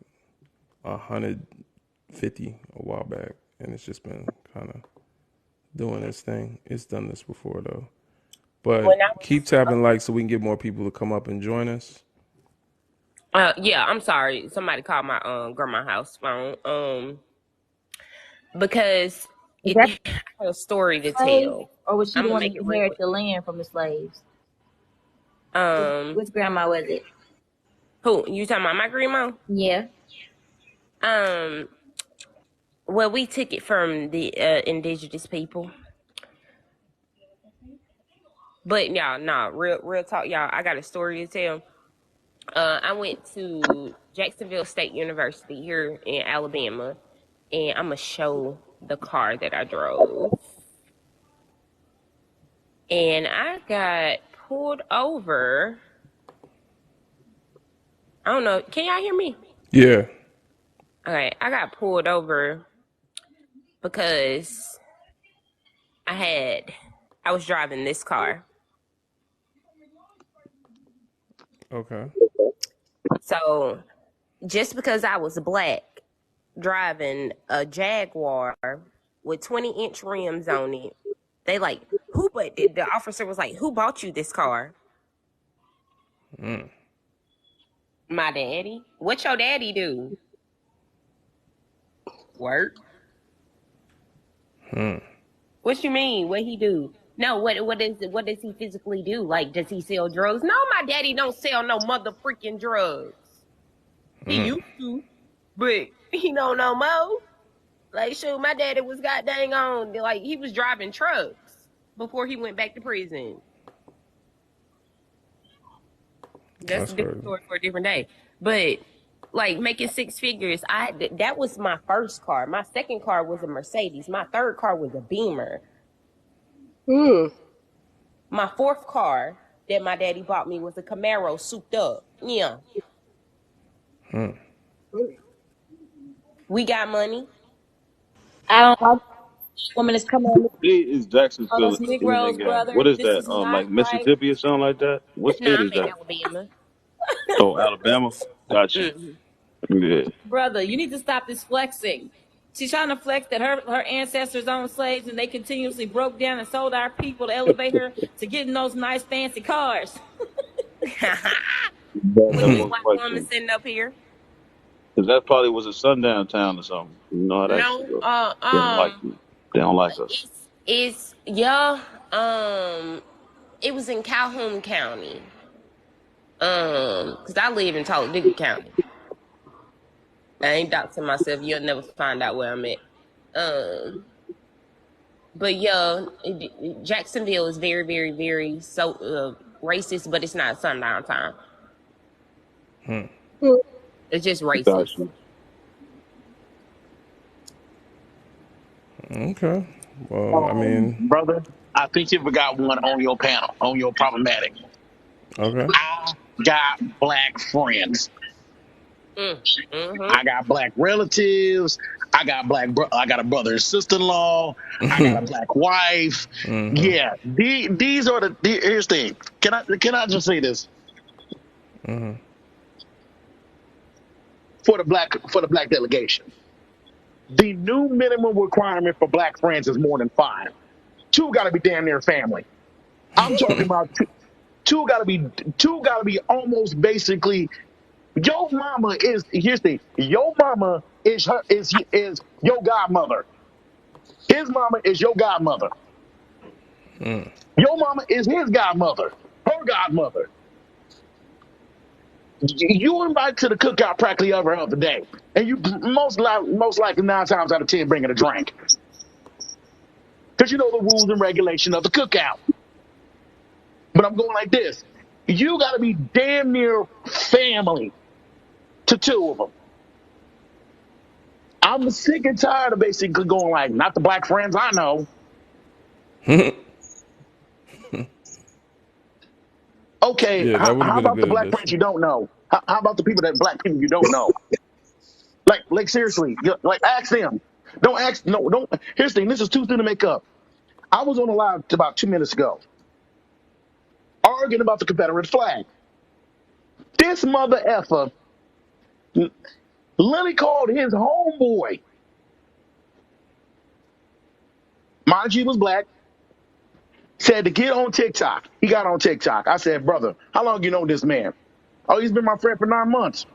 150 a while back, and it's just been kind of doing its thing. It's done this before though. But When I keep tapping like so we can get more people to come up and join us. yeah, I'm sorry. Somebody called my grandma house phone. Because Is that I have a story to slave, tell. or was she I'm the gonna one make that it real inherited quick. the land from the slaves? Um, Which grandma was it? who you talking about? My grandma? Yeah. Well, we took it from the indigenous people. But y'all, nah, real talk, y'all. I got a story to tell. I went to Jacksonville State University here in Alabama, and I'm gonna show the car that I drove. And I got pulled over. I don't know. Can y'all hear me? Yeah. Okay, I got pulled over because I was driving this car. Okay. So just because I was black driving a Jaguar with 20-inch rims on it, they like, but the officer was like, who bought you this car? My daddy. What your daddy do? Work. What you mean? What he do? No, what does he physically do? Like, does he sell drugs? No, my daddy don't sell no mother freaking drugs. He used to, but he don't no more. Like, shoot, my daddy was goddamn on, like, he was driving trucks before he went back to prison. That's That's a different crazy. story for a different day. But like making six figures, that was my first car. My second car was a Mercedes. My third car was a Beamer. My fourth car that my daddy bought me was a Camaro souped up. Yeah. We got money. I don't like women that's coming at me. State is Oh, Jacksonville those in Negroes, Indiana? What brother. is This that? is not Like right. Mississippi or something like that? What No, state I'm is in that? Alabama. Oh, Alabama. Gotcha. Hmm. Yeah. Brother, you need to stop this flexing. She's trying to flex that her ancestors owned slaves and they continuously broke down and sold our people to elevate her to getting those nice fancy cars. With That this most white woman likely. sitting up here. Because that probably was a sundown town or something. You know how that shit No, go. They don't like you. They don't like us. it's yeah. It was in Calhoun County. Cause I live in Talladega County. I ain't doxing myself. You'll never find out where I'm at. But yeah, Jacksonville is very, very, very racist, but it's not sundown time. It's just racist. Gotcha. Okay. Well, I mean, Brother, I think you forgot one on your panel, on your problematic. okay. I got black friends. Mm-hmm. I got black relatives. I got a brother and sister-in-law. I got a black wife. Yeah, these are here's the thing. Can I just say this for the black delegation? The new minimum requirement for black friends is more than 5. 2 got to be damn near family. I'm talking about two got to be almost basically. Your mama is here's the thing. Your mama is your godmother. His mama is your godmother. Your mama is his godmother. Her godmother. You invite to the cookout practically every other day, and you most likely 9 times out of 10 bringing a drink because you know the rules and regulation of the cookout. But I'm going like this: you got to be damn near family to 2 of them. I'm sick and tired of basically going like, not the black friends I know. Okay, Yeah, that would have how been a about the good black friends addition. you don't know? How about the black people you don't know? Like seriously, like ask them. Don't ask. No, don't. Here's the thing. This is too soon to make up. I was on the live about 2 minutes ago, arguing about the Confederate flag. This mother effer literally called his homeboy. Mind you, he was black. Said to get on TikTok. He got on TikTok. I said, brother, how long you know this man? Oh, he's been my friend for 9 months.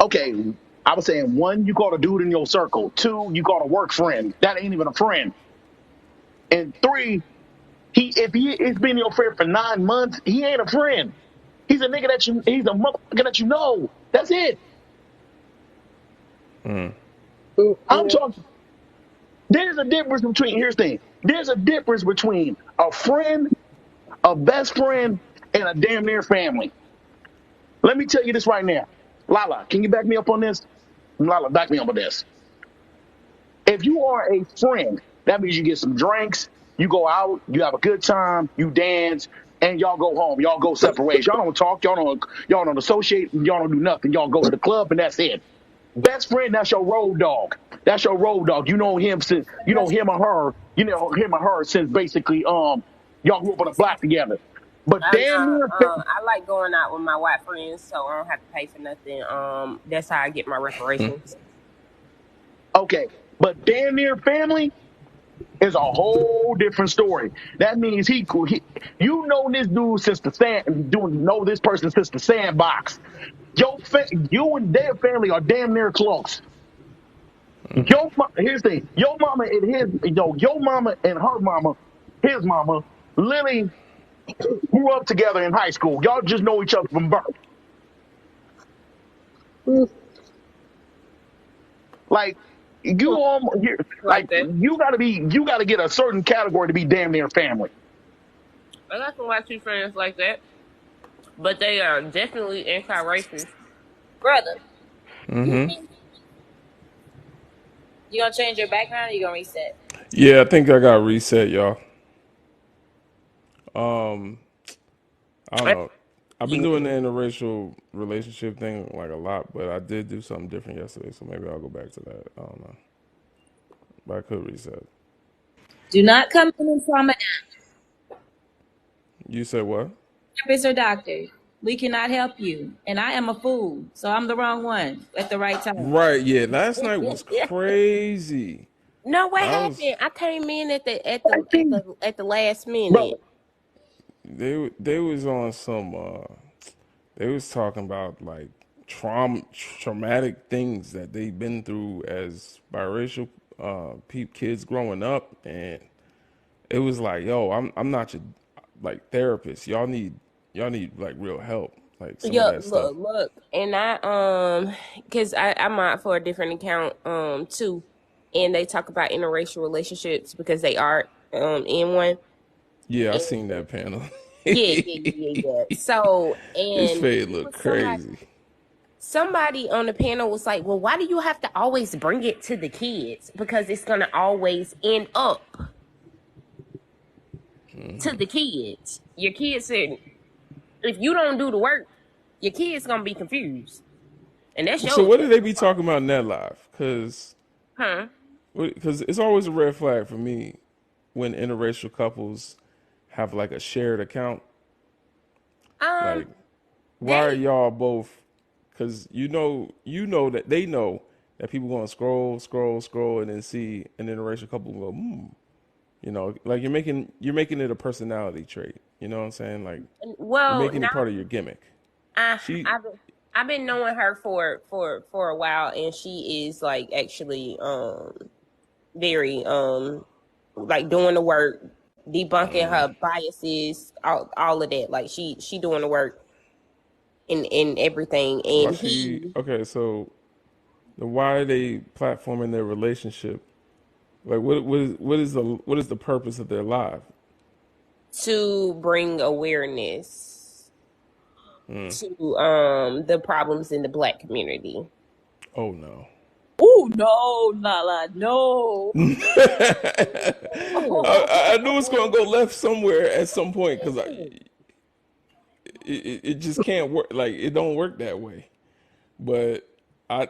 Okay, I was saying 1, you call a dude in your circle. 2, you call a work friend. That ain't even a friend. And 3, if he's been your friend for 9 months, he ain't a friend. He's a nigga he's a motherfucker that you know. That's it. I'm talking. There's a difference between. Here's the thing. There's a difference between a friend, a best friend, and a damn near family. Let me tell you this right now. Lala, can you back me up on this? Lala, back me up on this. If you are a friend, that means you get some drinks, you go out, you have a good time, you dance, and y'all go home. Y'all go separate ways. Y'all don't talk. Y'all don't associate. Y'all don't do nothing. Y'all go to the club, and that's it. Best friend, that's your road dog. That's your road dog. You know him since you know him or her. You know him or her since basically y'all grew up on the block together. But I'm damn not. near I like going out with my white friends, so I don't have to pay for nothing. That's how I get my reparations. okay. But damn near family is a whole different story. That means you know this dude since know this person since the sandbox. You and their family are damn near close. Here's the thing. Your mama and her mama, his mama, literally grew up together in high school. Y'all just know each other from birth. Like Like that. you gotta get a certain category to be damn near family. I got some white friends like that, but they are definitely anti-racist. Brother, you gonna change your background or you gonna reset? Yeah, I think I got reset, y'all. I don't know. I've been doing the interracial relationship thing like a lot, but I did do something different yesterday, so maybe I'll go back to that. I don't know, but I could reset. Do not come in and trauma You said what? therapists or doctors. We cannot help you. And I am a fool, so I'm the wrong one at the right time. Right? Yeah. Last night was crazy. No, what I was happened? I came in at the Bro, last minute. they was on some. They was talking about like traumatic things that they've been through as biracial kids growing up, and it was like, yo, I'm not your like therapist. Y'all need like real help, like some of Yeah, that stuff. look, and cause I'm out for a different account, too, and they talk about interracial relationships because they are, in one. Yeah, I And seen that panel. yeah. So, His and face it look was crazy. somebody on the panel was like, well, why do you have to always bring it to the kids? Because it's gonna always end up to the kids. Your kids said, if you don't do the work, your kids gonna be confused, and that's So your what did they be talking about in that live? huh? Because it's always a red flag for me when interracial couples have like a shared account. Um, Like, why are they y'all both? Because you know that they know that people gonna scroll, and then see an interracial couple and go, like you're making it a personality trait. You know what I'm saying? Like you're well making now it part of your gimmick. I She, I've been knowing her for a while, and she is like actually very like doing the work, debunking her biases, all of that. Like she doing the work in everything, why and she? he Okay, so why are they platforming their relationship? Like what is the purpose of their live? to bring awareness to the problems in the Black community. Oh no. Oh no, Nala, no. I knew it's gonna go left somewhere at some point because it just can't work. Like it don't work that way. But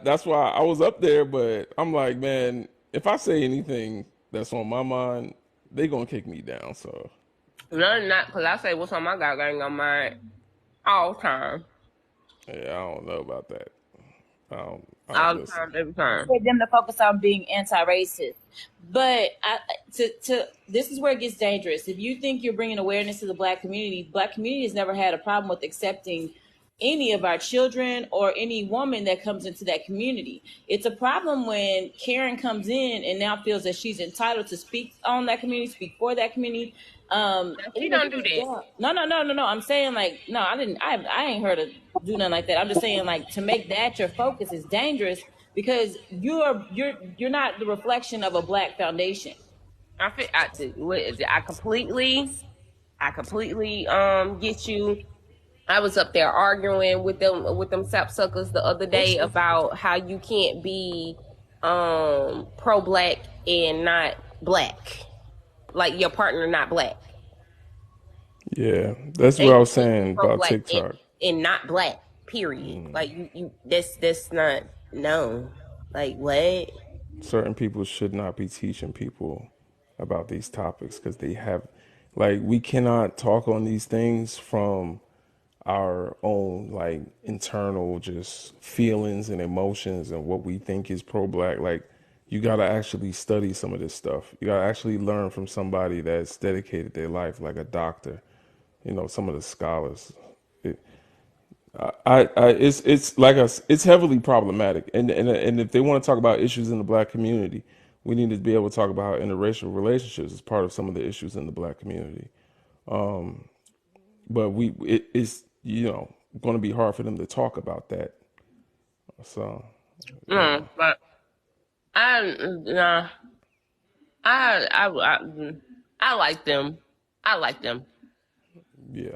that's why I was up there. But I'm like, man, if I say anything that's on my mind, they gonna kick me down. So No, not because I say what's on my goddamn mind all the time, yeah, I don't know about that. I don't all the listen. time, every time. Get them to focus on being anti-racist. But to this is where it gets dangerous. If you think you're bringing awareness to the Black community has never had a problem with accepting any of our children or any woman that comes into that community. It's a problem when Karen comes in and now feels that she's entitled to speak on that community, speak for that community. She Even don't do that. yeah, no. I'm saying like no, I didn't. I ain't heard her do nothing like that. I'm just saying like to make that your focus is dangerous because you're not the reflection of a Black foundation. I completely get you. I was up there arguing with them sapsuckers the other day about how you can't be pro Black and not Black, like your partner not Black. Yeah, that's what And I you was can't be saying pro about Black TikTok. and not Black. Period. Like you that's not no. Like what? Certain people should not be teaching people about these topics because they have, like, we cannot talk on these things from our own like internal just feelings and emotions and what we think is pro-Black. Like you got to actually study some of this stuff. You got to actually learn from somebody that's dedicated their life, like a doctor, some of the scholars. It's like us. It's heavily problematic, and if they want to talk about issues in the Black community, we need to be able to talk about how interracial relationships is part of some of the issues in the Black community. But it is going to be hard for them to talk about that. So But I nah, I like them. I like them. yeah,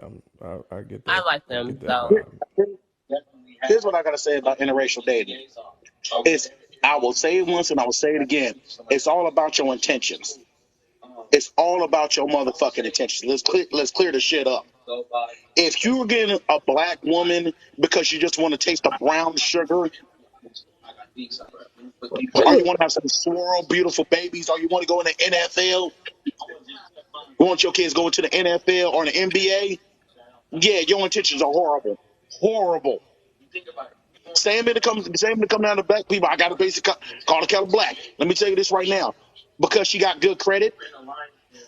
I get I that. like I get them. that So vibe. here's what I gotta say about interracial dating. It's I will say it once and I will say it again. It's all about your intentions. It's all about your motherfucking intentions. Let's clear the shit up. If you're getting a black woman because you just want to taste the brown sugar, or you want to have some swirl beautiful babies, or you want to go in the NFL, you want your kids going to the NFL or the NBA, yeah, your intentions are horrible. Horrible. Same when it comes down to black people. I got a basic call the kettle black. Let me tell you this right now. Because she got good credit,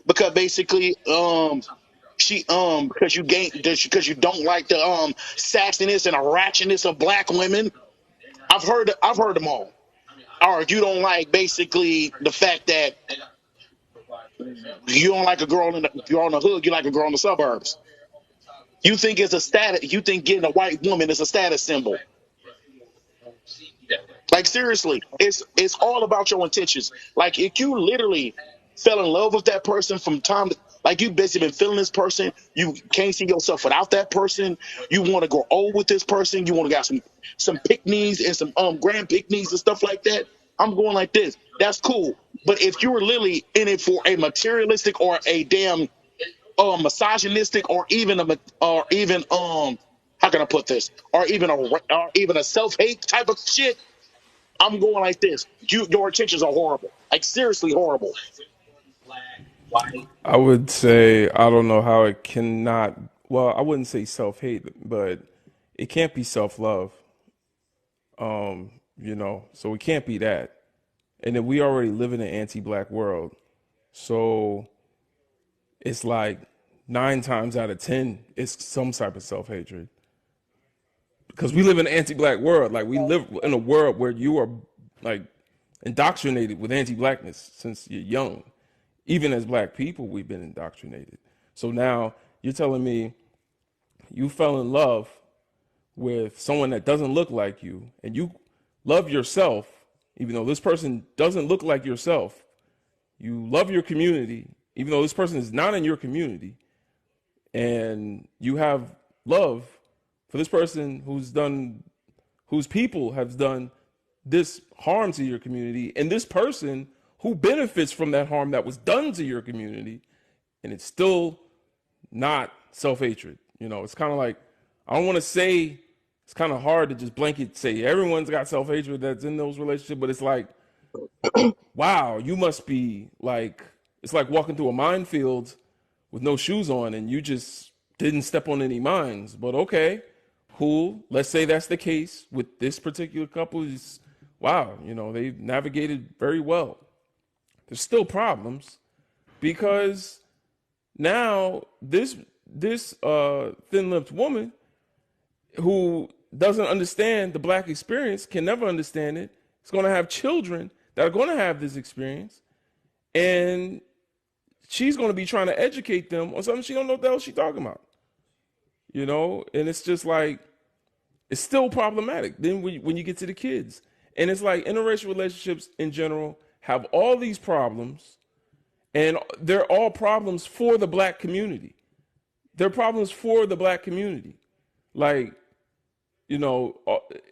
because basically she because you don't like the sassiness and the ratchetness of black women. I've heard them all. Or you don't like basically the fact that you don't like a girl you're on the hood, you like a girl in the suburbs. You think it's a status. You think getting a white woman is a status symbol. Like seriously, it's all about your intentions. Like if you literally fell in love with that person from time to, like you basically been feeling this person, you can't see yourself without that person. You want to grow old with this person. You want to got some picnics and some grand picnics and stuff like that. I'm going like this. That's cool. But if you were literally in it for a materialistic or a damn misogynistic or even how can I put this, or even a self-hate type of shit, I'm going like this. Your intentions are horrible. Like seriously horrible. I would say I don't know how it cannot. Well, I wouldn't say self-hate, but it can't be self-love. So it can't be that. And then we already live in an anti-black world, so it's like 9 times out of 10, it's some type of self-hatred. Because we live in an anti-black world. Like we live in a world where you are like indoctrinated with anti-blackness since you're young. Even as black people, we've been indoctrinated. So now you're telling me you fell in love with someone that doesn't look like you, and you love yourself, even though this person doesn't look like yourself. You love your community, even though this person is not in your community, and you have love for this person whose people have done this harm to your community, and this person who benefits from that harm that was done to your community, and it's still not self-hatred. It's kind of like, I don't want to say, it's kind of hard to just blanket say everyone's got self-hatred that's in those relationships, but it's like, wow, you must be like, it's like walking through a minefield with no shoes on and you just didn't step on any mines. But okay, cool. Let's say that's the case with this particular couple. Wow, they've navigated very well. There's still problems because now this thin-lipped woman who doesn't understand the black experience, can never understand it, is going to have children that are going to have this experience, and she's going to be trying to educate them on something she don't know what the hell she's talking about. And it's just like, it's still problematic. Then when you get to the kids, and it's like interracial relationships in general have all these problems, and they're all problems for the black community. They're problems for the black community. Like,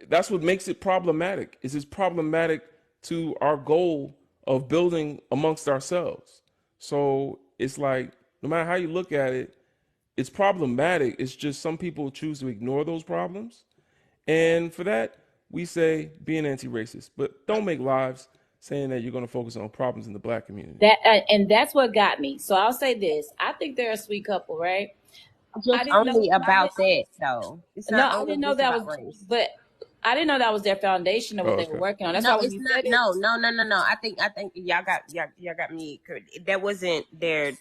that's what makes it problematic. Is it's problematic to our goal of building amongst ourselves. So it's like, no matter how you look at it, it's problematic. It's just some people choose to ignore those problems. And for that, we say be an anti-racist, but don't make lives saying that you're going to focus on problems in the black community. And that's what got me. So I'll say this. I think they're a sweet couple, right? Just only about that, though. It's not I didn't know that was race. But I didn't know that was their foundation of what they were working on. That's why when you said it. No. I think y'all got me. That wasn't their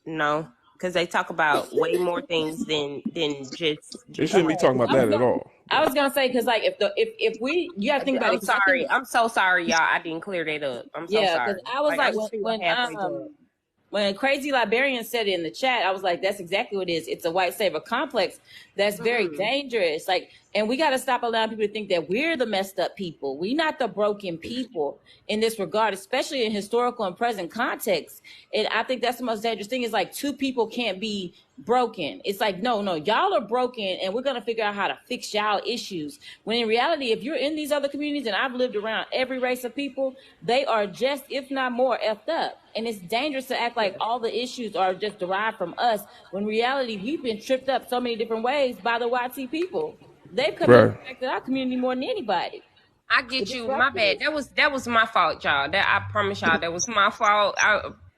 no, because they talk about way more things than just. They shouldn't be talking about that at all. I was gonna say, because like if you have to think about it. Sorry, I'm so sorry, y'all. I didn't clear that up. I'm so sorry. Because I was when Crazy Librarian said it in the chat, I was like, that's exactly what it is. It's a white savior complex that's very dangerous. Like, And we got to stop allowing people to think that we're the messed up people. We're not the broken people in this regard, especially in historical and present context. And I think that's the most dangerous thing is like two people can't be broken. It's like, no, y'all are broken and we're going to figure out how to fix y'all issues. When in reality, if you're in these other communities, and I've lived around every race of people, they are just, if not more, effed up. And it's dangerous to act like all the issues are just derived from us. When in reality, we've been tripped up so many different ways by the YT people. They've come in and Right. affected our community more than anybody. I get you. My bad. That was my fault, y'all. That I promise y'all that was my fault.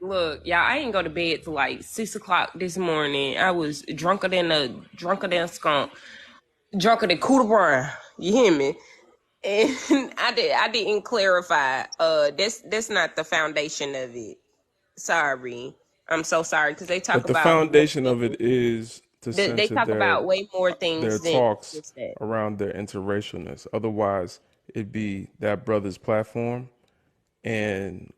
Look, y'all, I didn't go to bed till like 6 o'clock this morning. I was drunker than skunk, drunker than Cooter Brown. You hear me? And I didn't clarify. That's not the foundation of it. Sorry. I'm so sorry because they talk But the about more foundation of it things. is to They censor talk about way more their things than talks just that. around their interracialness. Otherwise, it'd be that brother's platform, and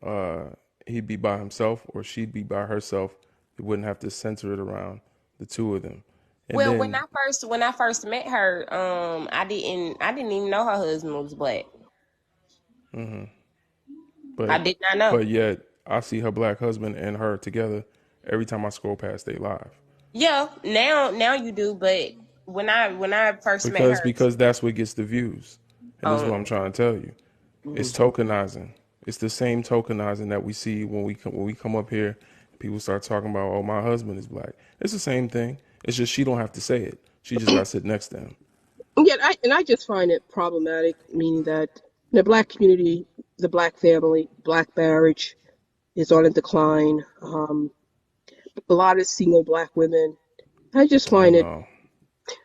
he'd be by himself or she'd be by herself. He wouldn't have to censor it around the two of them. And Well, then, when I first met her, I didn't even know her husband was black. I but did not know. but yet I see her black husband and her together every time I scroll past they live. Yeah, now you do, but when I first met Because her, because that's what gets the views, and this is what I'm um, trying to tell you. It's mhm. tokenizing. It's the same tokenizing that we see when we come up here. People start talking about, oh, my husband is black. It's the same thing. It's just she don't have to say it. She just got to sit next to him. Yeah, I just find it problematic, meaning that the black community, the black family, black marriage is on a decline. A lot of single black women. I just I find it know.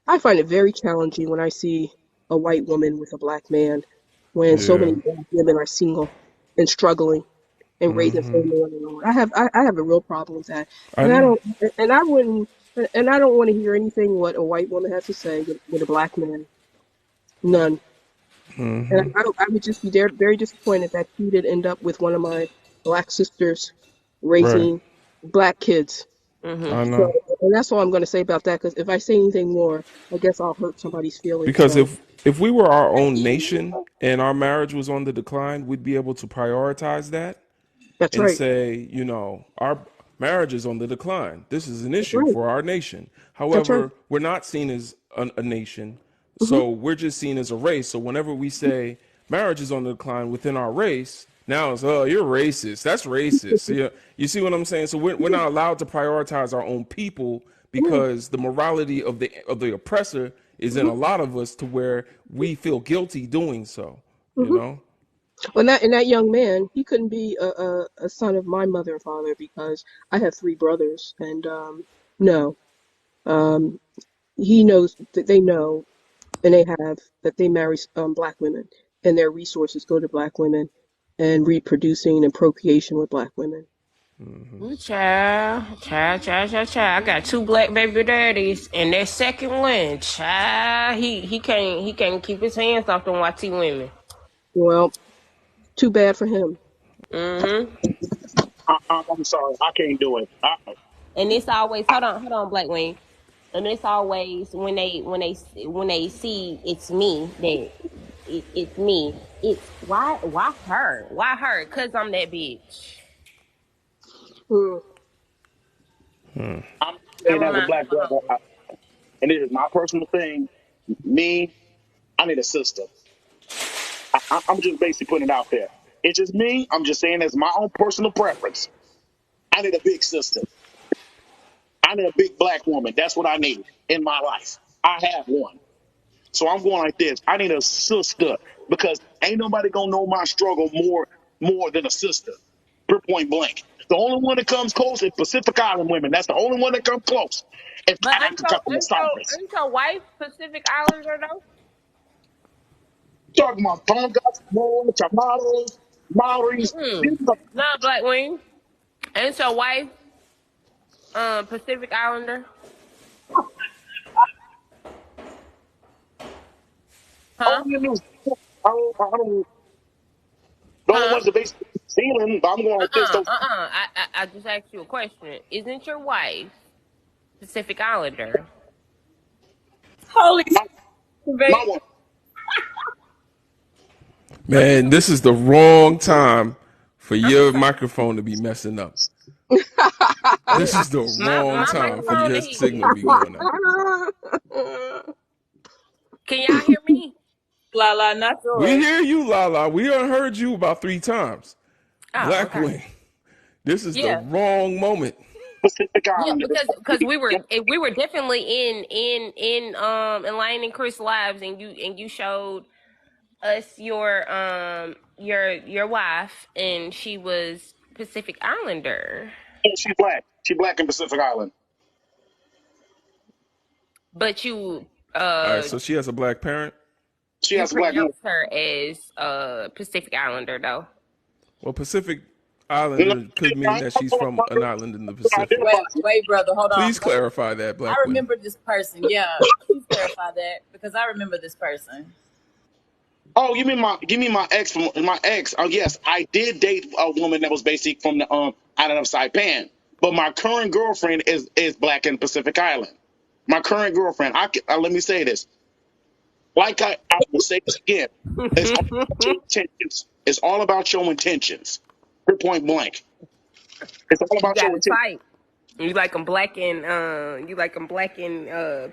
I find it very challenging when I see a white woman with a black man, when so many Yeah. black women are single and struggling and raising family on their own. I have a real problem with that, I and I know. don't and I wouldn't and I don't want to hear anything what a white woman has to say with a black man. None. And I would just be very disappointed that she did end up with one of my black sisters Right. raising black kids. I Mhm. So, know. and that's all I'm going to say about that. Because if I say anything more, I guess I'll hurt somebody's feelings. Because So if we were our own nation and our marriage was on the decline, we'd be able to prioritize that that's and right. say, our marriage is on the decline. This is an That's issue right. for our nation. That's right. However, we're not seen as a nation, Hmm. so we're just seen as a race. So whenever we say marriage is on the decline within our race, now it's, oh, you're racist. That's racist. You see what I'm saying? So we're not allowed to prioritize our own people Yeah. because the morality of the oppressor is in Hmm. a lot of us to where we feel guilty doing so. You Hmm. know? Well, that young man, he couldn't be a son of my mother and father because I have three brothers, and no, um, he knows that they know, and they have that they marry black women, and their resources go to black women, and reproducing and procreation with black women. Ooh, child. I got two black baby daddies, and that second one, child, he can't keep his hands off them YT women. Well, too bad for him. Mhm. I'm sorry, I can't do it. And it's always hold on, Black Wing. And it's always when they see it's me that it's me. It's why her? Cause I'm that bitch. Mm. I'm saying Never as a mind. black brother, and it is my personal thing. Me, I need a sister. I'm just basically putting it out there. It's just me. I'm just saying as my own personal preference. I need a big sister. I need a big black woman. That's what I need in my life. I have one. So I'm going like this. I need a sister because ain't nobody gonna know my struggle more than a sister. Point blank. The only one that comes close is Pacific Island women. That's the only one that comes close. If But Africa from the Cyprus. ain't your wife Pacific Islander though? Talking about Tongas, Moors, Chamaros, Maoris. Mm-mm. These are No, Black Wing. Ain't your wife Pacific Islander? Huh? only in New Zealand. The only Huh? ones that basically New Zealand, but I'm going like this. Those I just asked you a question. Isn't your wife Pacific Islander? Holy my, My woman. Man, this is the wrong time for your microphone to be messing up. This is the wrong My time for microphone your ain't. signal to be going out. Can y'all hear me? La la, not We yours. hear you, Lala. We done heard you about 3 times. Oh, Black okay. Wing, this is the Yeah. wrong moment. Pacific Yeah, Islander. because we were definitely in enlightening Chris lives, and you showed us your wife, and she was Pacific Islander, And she's black. She's black in Pacific Island. but you All right, so she has a black parent. She you has a black mom. pronounce her as Pacific Islander though. Well, Pacific No, Islander could mean that she's from an island in the Pacific. Wait, wait, brother, hold on. Please clarify that, I Black Wing. remember this person. Yeah, please clarify that because I remember this person. Oh, you mean my ex from my ex? Oh yes, I did date a woman that was basically from the island of Saipan. But my current girlfriend is black in Pacific Island. My current girlfriend. Let me say this. Like I will say this again. It's all about your intentions. It's all about your intentions. Point blank. It's all You about got your a intentions. type. You like them black and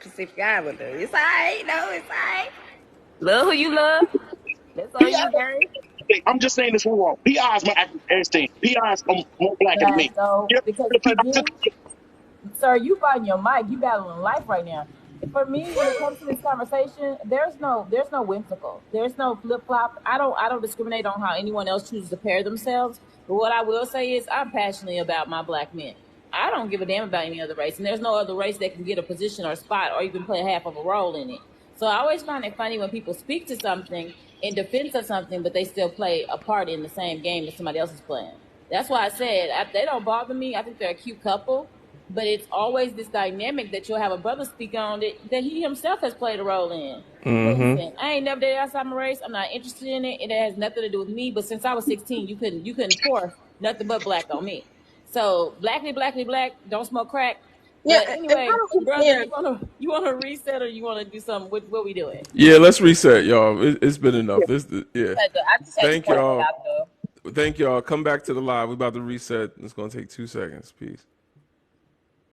Pacific Islander. It's alright, no, it's alright. Love who you love. That's on PI, you, gang. I'm just saying this wrong. PI is my acting everything. PI is more black than me. So, Yep. because PI for me, sir, you find your mic. You battling life right now. For me, when it comes to this conversation, there's no whimsical. There's no flip flop. I don't discriminate on how anyone else chooses to pair themselves. But what I will say is, I'm passionate about my black men. I don't give a damn about any other race, and there's no other race that can get a position or spot or even play half of a role in it. So I always find it funny when people speak to something in defense of something, but they still play a part in the same game that somebody else is playing. That's why I said they don't bother me. I think they're a cute couple, but it's always this dynamic that you'll have a brother speak on that he himself has played a role in. Listen, I ain't never dated outside my race. I'm not interested in it. It has nothing to do with me. But since I was 16, you couldn't pour nothing but black on me. So blackly black, don't smoke crack. Yeah, But and I anyway, don't brother, understand. you wanna reset or you wanna do something? What we doing? Yeah, let's reset, y'all. It's been enough. Yeah. I just had to Thank point that y'all. out though. Thank y'all. Come back to the live. We're about to reset. It's gonna take 2 seconds. Peace.